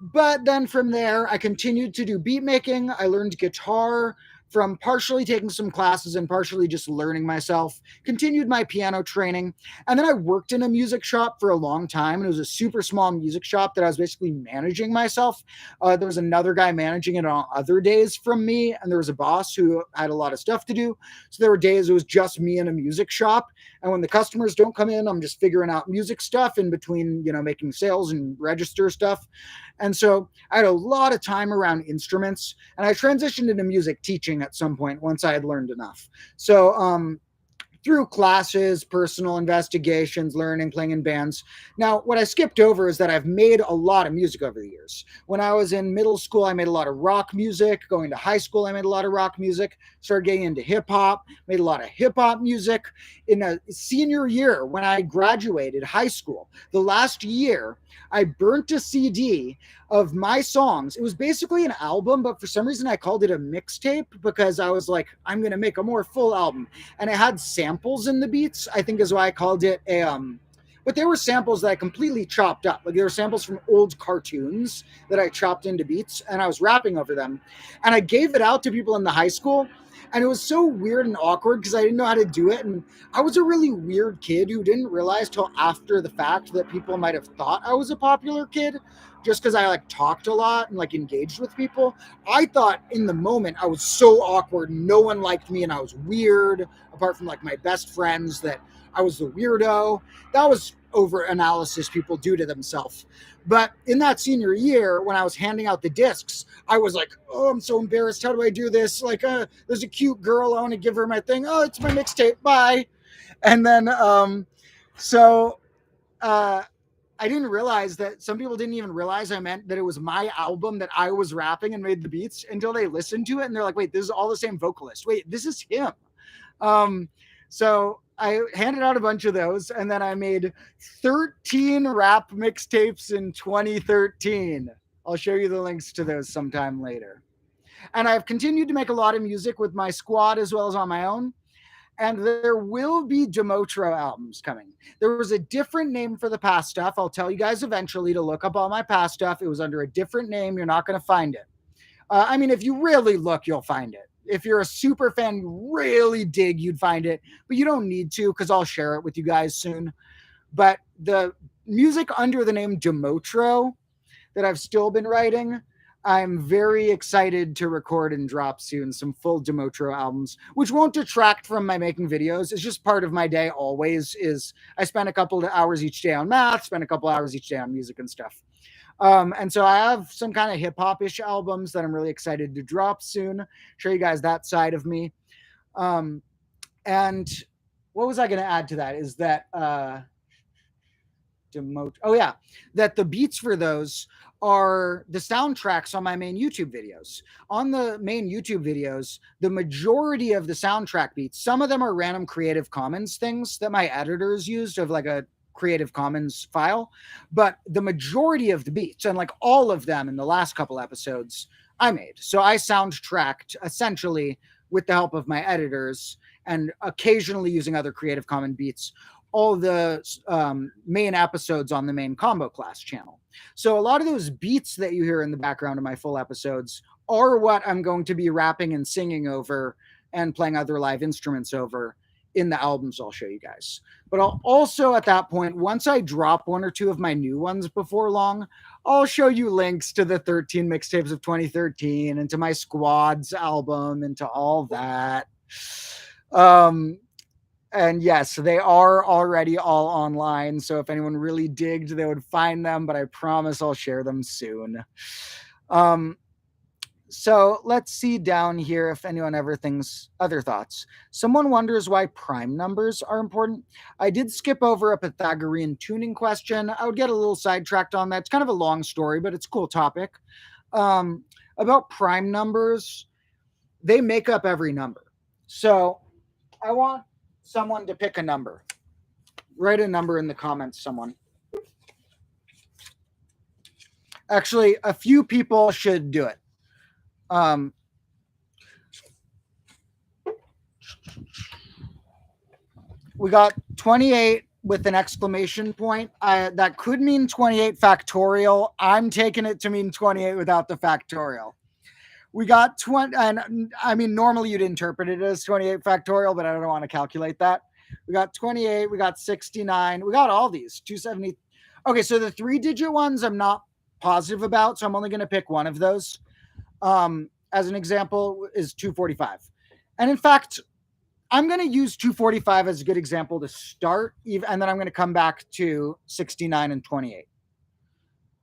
But then from there, I continued to do beat making. I learned guitar from partially taking some classes and partially just learning myself, continued my piano training, and then I worked in a music shop for a long time. And it was a super small music shop that I was basically managing myself. There was another guy managing it on other days from me, and there was a boss who had a lot of stuff to do. So there were days it was just me in a music shop. And when the customers don't come in, I'm just figuring out music stuff in between, making sales and register stuff. And so I had a lot of time around instruments, and I transitioned into music teaching at some point once I had learned enough. So through classes, personal investigations, learning, playing in bands. Now, what I skipped over is that I've made a lot of music over the years. When I was in middle school, I made a lot of rock music. Going to high school, I made a lot of rock music. Started getting into hip hop, made a lot of hip hop music. In a senior year, when I graduated high school, the last year, I burnt a CD of my songs. It was basically an album, but for some reason I called it a mixtape because I was like, I'm going to make a more full album. And it had samples in the beats, I think is why I called it but they were samples that I completely chopped up. Like, they were samples from old cartoons that I chopped into beats, and I was rapping over them. And I gave it out to people in the high school, and it was so weird and awkward because I didn't know how to do it. And I was a really weird kid who didn't realize till after the fact that people might have thought I was a popular kid just because I talked a lot and engaged with people. I thought in the moment I was so awkward, no one liked me, and I was weird, apart from my best friends, that I was the weirdo. That was over analysis people do to themselves. But in that senior year, when I was handing out the discs, I was like, oh, I'm so embarrassed. How do I do this? There's a cute girl. I want to give her my thing. Oh, it's my mixtape. Bye. And then, I didn't realize that some people didn't even realize I meant that it was my album that I was rapping and made the beats until they listened to it. And they're like, wait, this is all the same vocalist. Wait, this is him. So I handed out a bunch of those, and then I made 13 rap mixtapes in 2013. I'll show you the links to those sometime later. And I've continued to make a lot of music with my squad as well as on my own. And there will be Demotro albums coming. There was a different name for the past stuff. I'll tell you guys eventually to look up all my past stuff. It was under a different name. You're not going to find it. If you really look, you'll find it. If you're a super fan, you really dig, you'd find it. But you don't need to, because I'll share it with you guys soon. But the music under the name Demotro that I've still been writing, I'm very excited to record and drop soon some full Demotro albums, which won't detract from my making videos. It's just part of my day always. Is I spend a couple of hours each day on math, spend a couple hours each day on music and stuff. And so I have some kind of hip hop-ish albums that I'm really excited to drop soon. Show you guys that side of me. And what was I going to add to that? Is that that the beats for those are the soundtracks on my main YouTube videos. On the main YouTube videos, the majority of the soundtrack beats, some of them are random Creative Commons things that my editors used of a Creative Commons file, but the majority of the beats, and all of them in the last couple episodes, I made. So I soundtracked essentially with the help of my editors and occasionally using other Creative Commons beats, all the main episodes on the main Combo Class channel. So a lot of those beats that you hear in the background of my full episodes are what I'm going to be rapping and singing over and playing other live instruments over in the albums I'll show you guys. But I'll also, at that point, once I drop one or two of my new ones before long, I'll show you links to the 13 mixtapes of 2013 and to my Squad's album and to all that. And yes, they are already all online. So if anyone really digged, they would find them, but I promise I'll share them soon. So let's see down here if anyone ever thinks other thoughts. Someone wonders why prime numbers are important. I did skip over a Pythagorean tuning question. I would get a little sidetracked on that. It's kind of a long story, but it's a cool topic. About prime numbers, they make up every number. So I want someone to pick a number. Write a number in the comments, someone. Actually, a few people should do it. We got 28 with an exclamation point. That could mean 28 factorial. I'm taking it to mean 28 without the factorial. We got 20, and I mean, normally you'd interpret it as 28 factorial, but I don't want to calculate that. We got 28, we got 69, we got all these 270. Okay, so the 3-digit ones I'm not positive about, so I'm only going to pick one of those. As an example, is 245. And in fact, I'm going to use 245 as a good example to start, and then I'm going to come back to 69 and 28.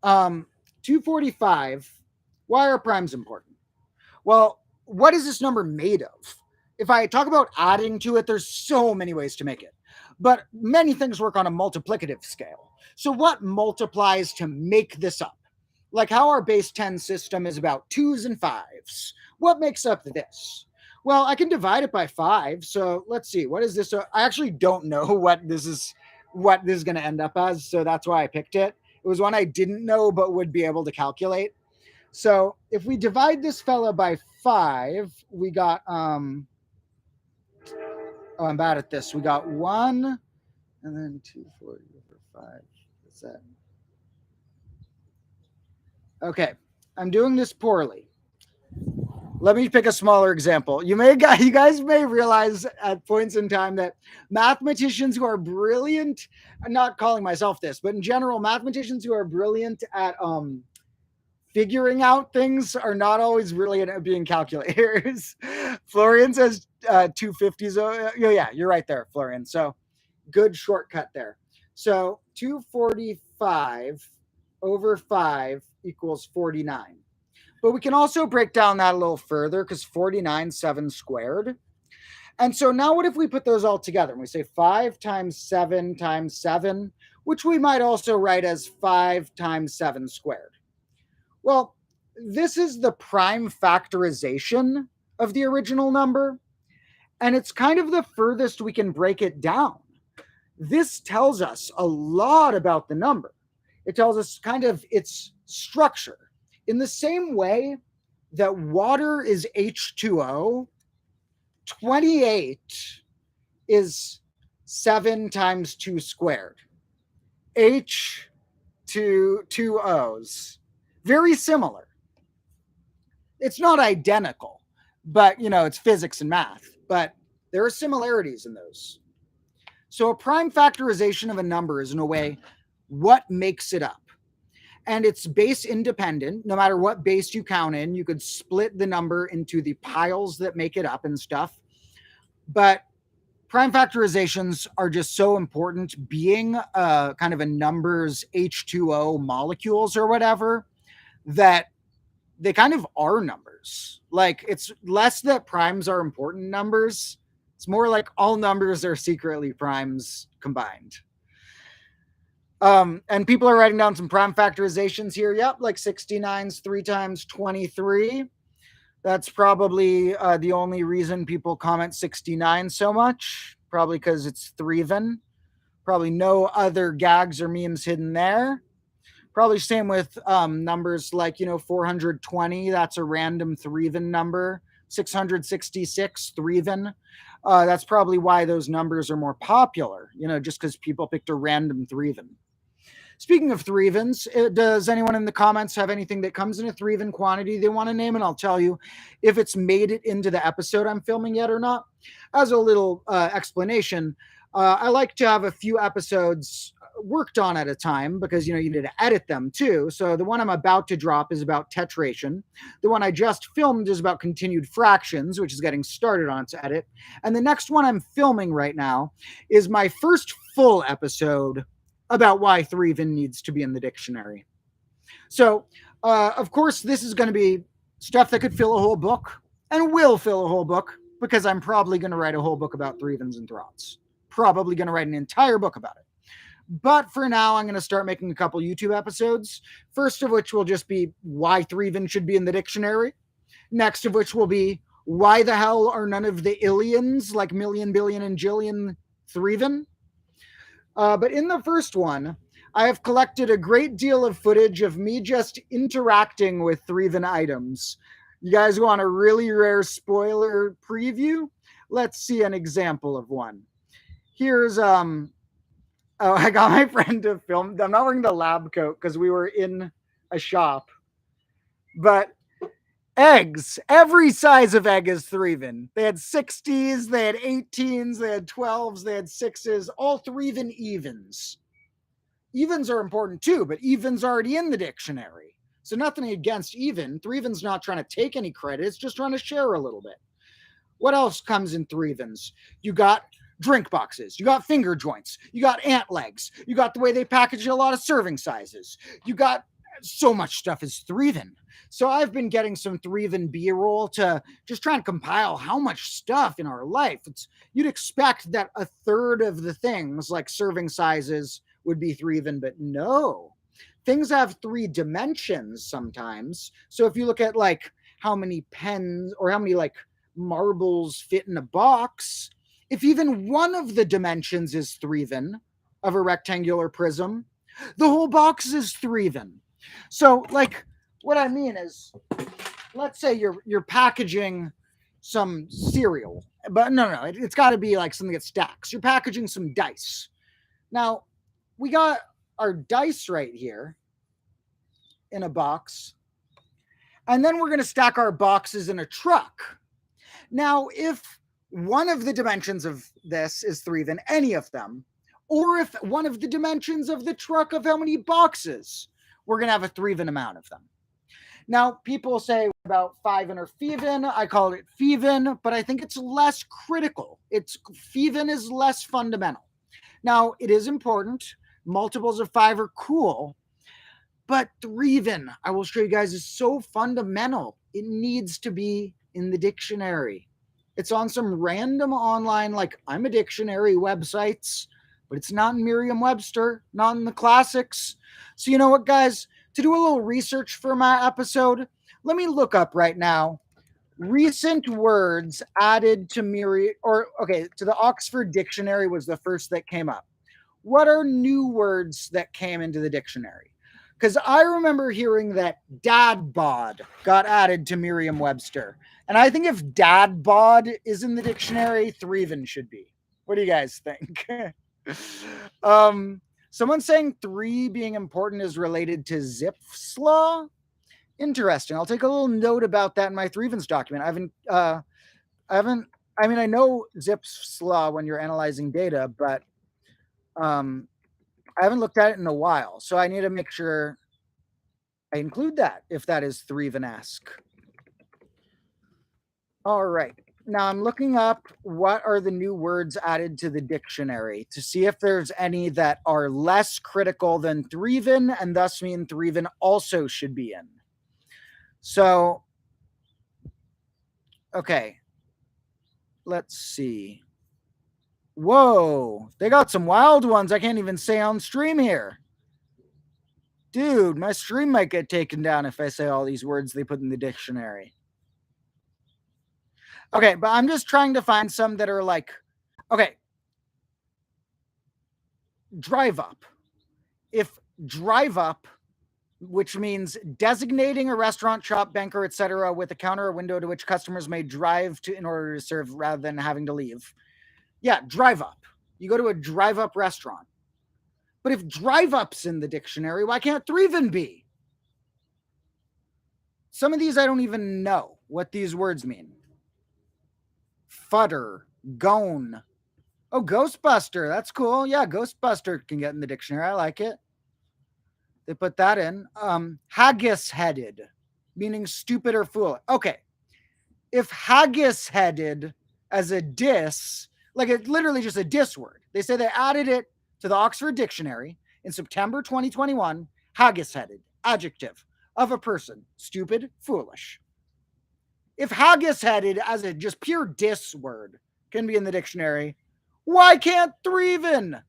245, why are primes important? Well, what is this number made of? If I talk about adding to it, there's so many ways to make it. But many things work on a multiplicative scale. So what multiplies to make this up? Like how our base 10 system is about 2s and 5s. What makes up this? Well, I can divide it by 5. So let's see. What is this? I actually don't know what this is going to end up as. So that's why I picked it. It was one I didn't know but would be able to calculate. So if we divide this fella by 5, we got I'm bad at this. We got 1 and then 240 over 5. What's that? Okay, I'm doing this poorly. Let me pick a smaller example. You guys may realize at points in time that mathematicians who are brilliant, I'm not calling myself this, but in general, mathematicians who are brilliant at figuring out things are not always brilliant at being calculators. Florian says 250s. Yeah, you're right there, Florian. So good shortcut there. So 245 over 5 equals 49. But we can also break down that a little further because 49 7 squared. And so now what if we put those all together and we say 5 times 7 times 7, which we might also write as 5 times 7 squared. Well, this is the prime factorization of the original number, and it's kind of the furthest we can break it down. This tells us a lot about the number. It tells us kind of its structure. In the same way that water is H2O, 28 is 7 times 2 squared. H, two O's. Very similar. It's not identical, but it's physics and math, but there are similarities in those. So a prime factorization of a number is in a way what makes it up. And it's base independent. No matter what base you count in, you could split the number into the piles that make it up and stuff. But prime factorizations are just so important, being kind of a number's H2O molecules or whatever, that they kind of are numbers. Like, it's less that primes are important numbers. It's more like all numbers are secretly primes combined. And people are writing down some prime factorizations here. Yep, like 69's 3 times 23. That's probably the only reason people comment 69 so much. Probably because it's threeven. Probably no other gags or memes hidden there. Probably same with numbers like, 420. That's a random threeven number. 666, threeven. That's probably why those numbers are more popular, just because people picked a random threeven. Speaking of threevens, does anyone in the comments have anything that comes in a threeven quantity they want to name? And I'll tell you if it's made it into the episode I'm filming yet or not. As a little explanation, I like to have a few episodes worked on at a time because, you need to edit them too. So the one I'm about to drop is about tetration. The one I just filmed is about continued fractions, which is getting started on its edit. And the next one I'm filming right now is my first full episode about why threeven needs to be in the dictionary. So, of course, this is going to be stuff that could fill a whole book and will fill a whole book because I'm probably going to write a whole book about threevens and throts. Probably going to write an entire book about it. But for now, I'm going to start making a couple YouTube episodes. First of which will just be why threeven should be in the dictionary. Next of which will be why the hell are none of the illions like million, billion, and jillion threeven? But in the first one, I have collected a great deal of footage of me just interacting with threeven items. You guys want a really rare spoiler preview? Let's see an example of one. Here's I got my friend to film. I'm not wearing the lab coat because we were in a shop. But Eggs. Every size of egg is threeven. They had 60s, they had 18s, they had 12s, they had sixes, all threeven evens. Evens are important too, but evens already in the dictionary. So nothing against even. Threeven's not trying to take any credit, it's just trying to share a little bit. What else comes in threevens? You got drink boxes, you got finger joints, you got ant legs, you got the way they package a lot of serving sizes, you got so much stuff is threeven. So I've been getting some threeven B-roll to just try and compile how much stuff in our life. You'd expect that a third of the things like serving sizes would be threeven, but no. Things have three dimensions sometimes. So if you look at like how many pens or how many like marbles fit in a box, if even one of the dimensions is threeven of a rectangular prism, the whole box is threeven. So, like, what I mean is, let's say you're packaging some cereal, but no, it's got to be like something that stacks. You're packaging some dice. Now, we got our dice right here in a box, and then we're going to stack our boxes in a truck. Now, if one of the dimensions of this is threeven, any of them, or if one of the dimensions of the truck of how many boxes, we're going to have a threeven amount of them. Now, people say about fiveven or feven. I call it feven, but I think it's less critical. Feven is less fundamental. Now, it is important. Multiples of 5 are cool, but threeven, I will show you guys, is so fundamental. It needs to be in the dictionary. It's on some random online, like I'm a dictionary websites, but it's not in Merriam-Webster, not in the classics. So you know what, guys? To do a little research for my episode, let me look up right now recent words added to to the Oxford Dictionary was the first that came up. What are new words that came into the dictionary? Because I remember hearing that dad bod got added to Merriam-Webster. And I think if dad bod is in the dictionary, threeven should be. What do you guys think? Someone's saying 3 being important is related to Zipf's law. Interesting. I'll take a little note about that in my threevens document. I know Zipf's law when you're analyzing data, but I haven't looked at it in a while. So I need to make sure I include that if that is threeven-esque. All right. Now I'm looking up what are the new words added to the dictionary to see if there's any that are less critical than threeven and thus mean threeven also should be in. So, okay. Let's see. Whoa, they got some wild ones I can't even say on stream here. Dude, my stream might get taken down if I say all these words they put in the dictionary. Okay, but I'm just trying to find some that are like, okay, drive up. If drive up, which means designating a restaurant, shop, banker, etc., with a counter or window to which customers may drive to in order to serve rather than having to leave. Yeah, drive up. You go to a drive up restaurant. But if drive up's in the dictionary, why can't threeven be? Some of these I don't even know what these words mean. Fudder, gone. Oh, Ghostbuster. That's cool. Yeah, Ghostbuster can get in the dictionary. I like it. They put that in. Haggis-headed, meaning stupid or fool. Okay. If haggis-headed as a diss, like it's literally just a diss word. They say they added it to the Oxford Dictionary in September 2021. Haggis-headed, adjective of a person, stupid, foolish. If haggis-headed as a just pure diss word can be in the dictionary, why can't threeven?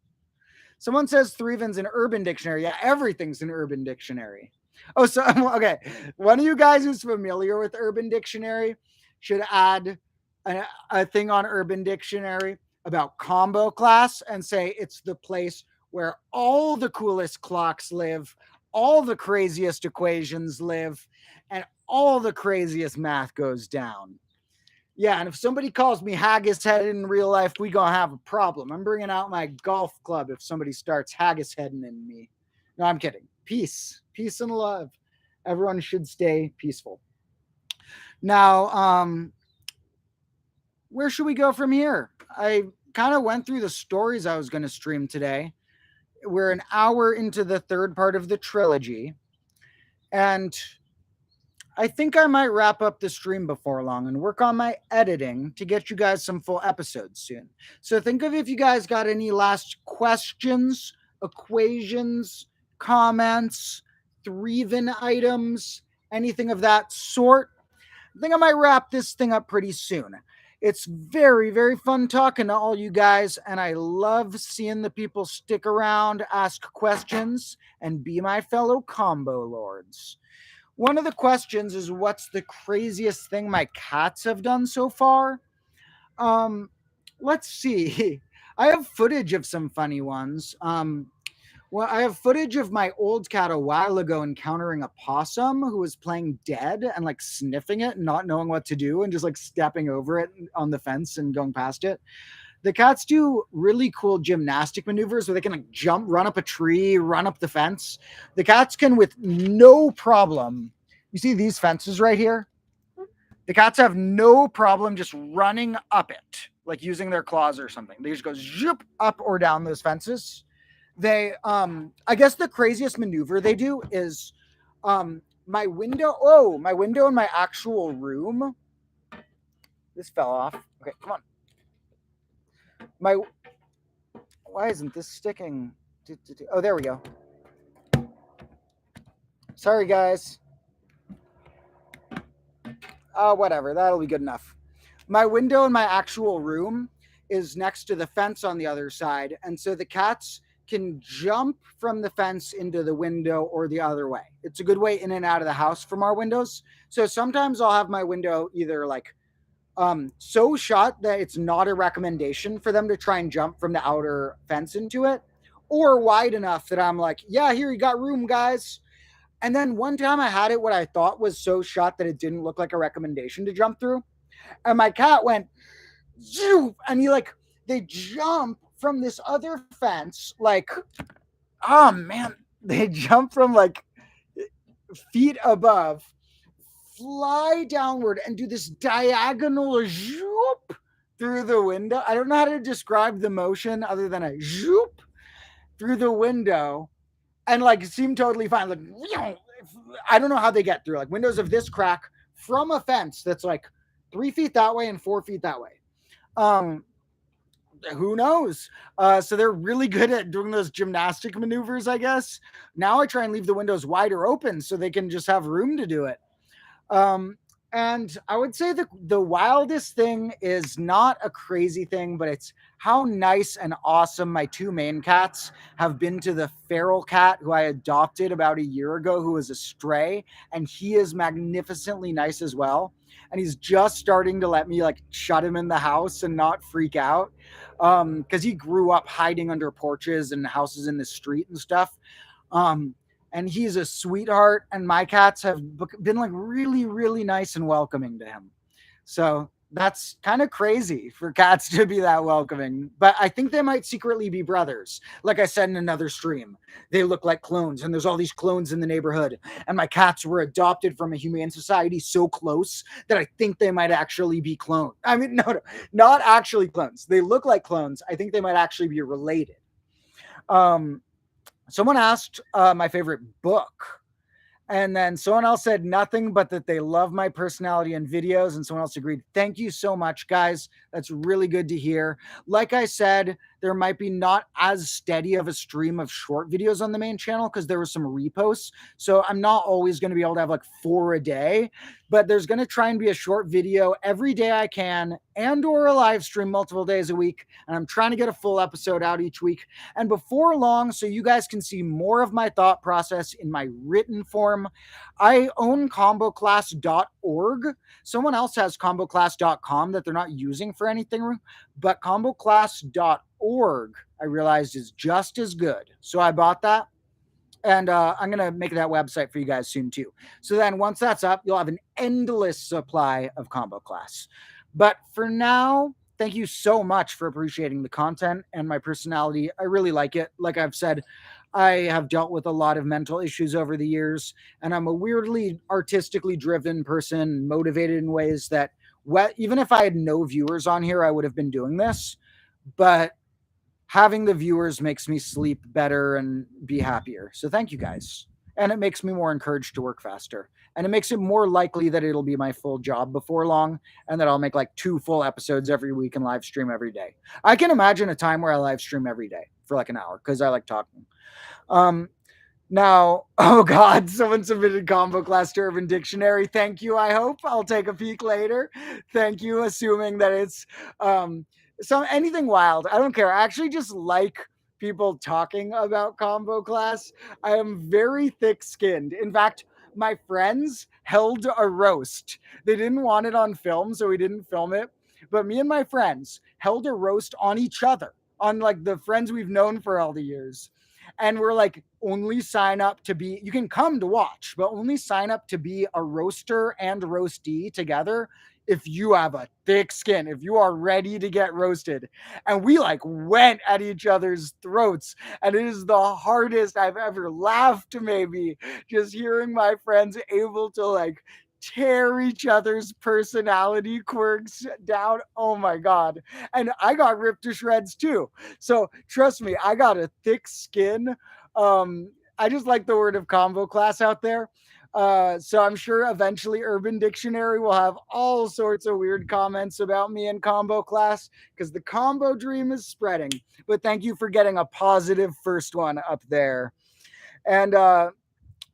Someone says threeven's an Urban Dictionary. Yeah, everything's an Urban Dictionary. Oh, so okay. One of you guys who's familiar with Urban Dictionary should add a thing on Urban Dictionary about combo class and say it's the place where all the coolest clocks live, all the craziest equations live, and all the craziest math goes down. Yeah, and if somebody calls me haggis-headed in real life, we gonna have a problem. I'm bringing out my golf club if somebody starts haggis-heading in me. No, I'm kidding. Peace and love. Everyone should stay peaceful. Now, where should we go from here? I kind of went through the stories I was going to stream today. We're an hour into the third part of the trilogy, and I think I might wrap up the stream before long and work on my editing to get you guys some full episodes soon. So think of if you guys got any last questions, equations, comments, three-vin items, anything of that sort. I think I might wrap this thing up pretty soon. It's very, very fun talking to all you guys, and I love seeing the people stick around, ask questions, and be my fellow combo lords. One of the questions is what's the craziest thing my cats have done so far? Um, let's see. I have footage of some funny ones. Well, I have footage of my old cat a while ago encountering a possum who was playing dead and like sniffing it and not knowing what to do and just like stepping over it on the fence and going past it. The cats do really cool gymnastic maneuvers where they can like jump, run up a tree, run up the fence. The cats can with no problem. You see these fences right here? The cats have no problem just running up it, like using their claws or something. They just go zoop up or down those fences. They I guess the craziest maneuver they do is my window in my actual room. This fell off. Okay, come on. My Why isn't this sticking? Oh, there we go. Sorry, guys. Whatever. That'll be good enough. My window in my actual room is next to the fence on the other side, and so the cats can jump from the fence into the window or the other way. It's a good way in and out of the house from our windows. So sometimes I'll have my window either like so shut that it's not a recommendation for them to try and jump from the outer fence into it, or wide enough that I'm like, yeah, here you got room, guys. And then one time I had it what I thought was so shut that it didn't look like a recommendation to jump through. And my cat went, zoop, and they jump from this other fence, like, oh man, they jump from like feet above, fly downward, and do this diagonal zoop through the window. I don't know how to describe the motion other than a zoop through the window, and like seem totally fine. Like, I don't know how they get through like windows of this crack from a fence that's like 3 feet that way and 4 feet that way. Um, who knows? So they're really good at doing those gymnastic maneuvers, I guess. Now I try and leave the windows wider open so they can just have room to do it. Um, and I would say the wildest thing is not a crazy thing, but it's how nice and awesome my two main cats have been to the feral cat who I adopted about a year ago, who was a stray, and he is magnificently nice as well. And he's just starting to let me like shut him in the house and not freak out, because he grew up hiding under porches and houses in the street and stuff. Um, and he's a sweetheart, and my cats have been like really, really nice and welcoming to him. So that's kind of crazy for cats to be that welcoming, but I think they might secretly be brothers. Like I said in another stream, they look like clones, and there's all these clones in the neighborhood, and my cats were adopted from a humane society so close that I think they might actually be clones. I mean, no, not actually clones. They look like clones. I think they might actually be related. um Someone asked my favorite book, and then someone else said nothing but that they love my personality and videos. And someone else agreed. Thank you so much, guys. That's really good to hear. Like I said, there might be not as steady of a stream of short videos on the main channel because there were some reposts. So I'm not always going to be able to have like 4 a day, but there's going to try and be a short video every day I can, and or a live stream multiple days a week. And I'm trying to get a full episode out each week. And before long, so you guys can see more of my thought process in my written form, I own comboclass.org. Someone else has comboclass.com that they're not using for anything, but comboclass.org, I realized, is just as good. So I bought that, and I'm going to make that website for you guys soon too. So then once that's up, you'll have an endless supply of Combo Class. But for now, thank you so much for appreciating the content and my personality. I really like it. Like I've said, I have dealt with a lot of mental issues over the years, and I'm a weirdly artistically driven person, motivated in ways that, even if I had no viewers on here, I would have been doing this. But having the viewers makes me sleep better and be happier. So thank you guys. And it makes me more encouraged to work faster. And it makes it more likely that it'll be my full job before long and that I'll make like 2 full episodes every week and live stream every day. I can imagine a time where I live stream every day for like an hour because I like talking. Um, Now, oh God, someone submitted combo class to Urban Dictionary. Thank you. I hope I'll take a peek later. Thank you. Assuming that it's um, anything wild. I don't care. I actually just like people talking about combo class. I am very thick-skinned. In fact, my friends held a roast. They didn't want it on film, so we didn't film it. But me and my friends held a roast on each other, on like the friends we've known for all the years, and we're like, only sign up to be, you can come to watch, but only sign up to be a roaster and roastee together if you have a thick skin, if you are ready to get roasted. And we like went at each other's throats, and it is the hardest I've ever laughed, maybe just hearing my friends able to like tear each other's personality quirks down. Oh my God. And I got ripped to shreds too. So trust me, I got a thick skin. I just like the word of combo class out there. So I'm sure eventually Urban Dictionary will have all sorts of weird comments about me in combo class because the combo dream is spreading. But thank you for getting a positive first one up there. And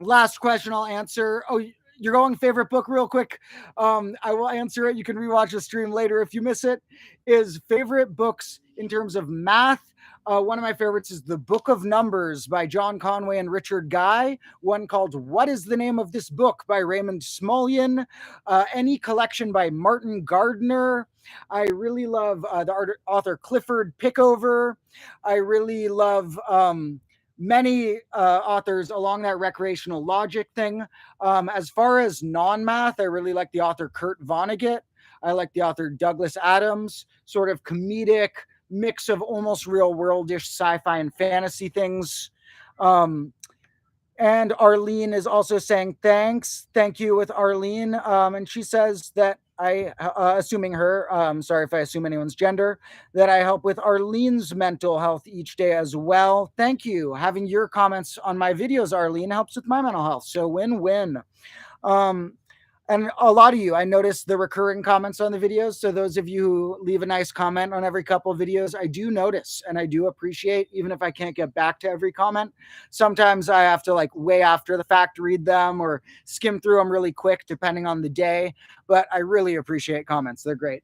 last question I'll answer. Oh, you're going favorite book real quick. I will answer it. You can rewatch the stream later if you miss it. Is favorite books in terms of math. One of my favorites is The Book of Numbers by John Conway and Richard Guy. One called What is the Name of This Book by Raymond Smulyan. Any Collection by Martin Gardner. I really love the author Clifford Pickover. I really love many authors along that recreational logic thing. As far as non-math, I really like the author Kurt Vonnegut. I like the author Douglas Adams, sort of comedic mix of almost real worldish sci-fi and fantasy things. Um, and Arlene is also saying thanks. Thank you with Arlene. And she says that assuming her, sorry if I assume anyone's gender, that I help with Arlene's mental health each day as well. Thank you. Having your comments on my videos, Arlene, helps with my mental health. So win win. Um, and a lot of you, I noticed the recurring comments on the videos. So those of you who leave a nice comment on every couple of videos, I do notice and I do appreciate, even if I can't get back to every comment. Sometimes I have to like way after the fact read them or skim through them really quick, depending on the day. But I really appreciate comments. They're great.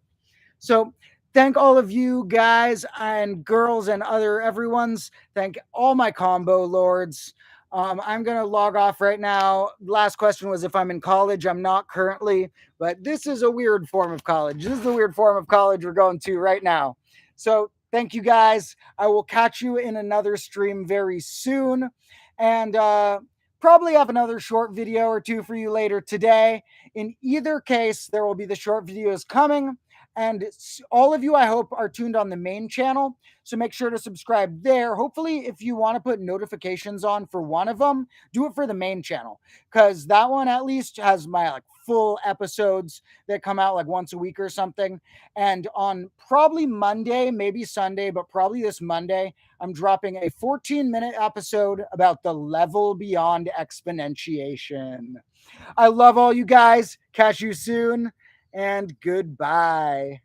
So thank all of you guys and girls and other everyone's. Thank all my combo lords. I'm going to log off right now. Last question was if I'm in college. I'm not currently, but this is a weird form of college. This is the weird form of college we're going to right now. So thank you guys. I will catch you in another stream very soon. And probably have another short video or two for you later today. In either case, there will be the short videos coming. And all of you, I hope, are tuned on the main channel. So make sure to subscribe there. Hopefully, if you want to put notifications on for one of them, do it for the main channel. Because that one at least has my like full episodes that come out like once a week or something. And on probably Monday, maybe Sunday, but probably this Monday, I'm dropping a 14-minute episode about the level beyond exponentiation. I love all you guys. Catch you soon and goodbye.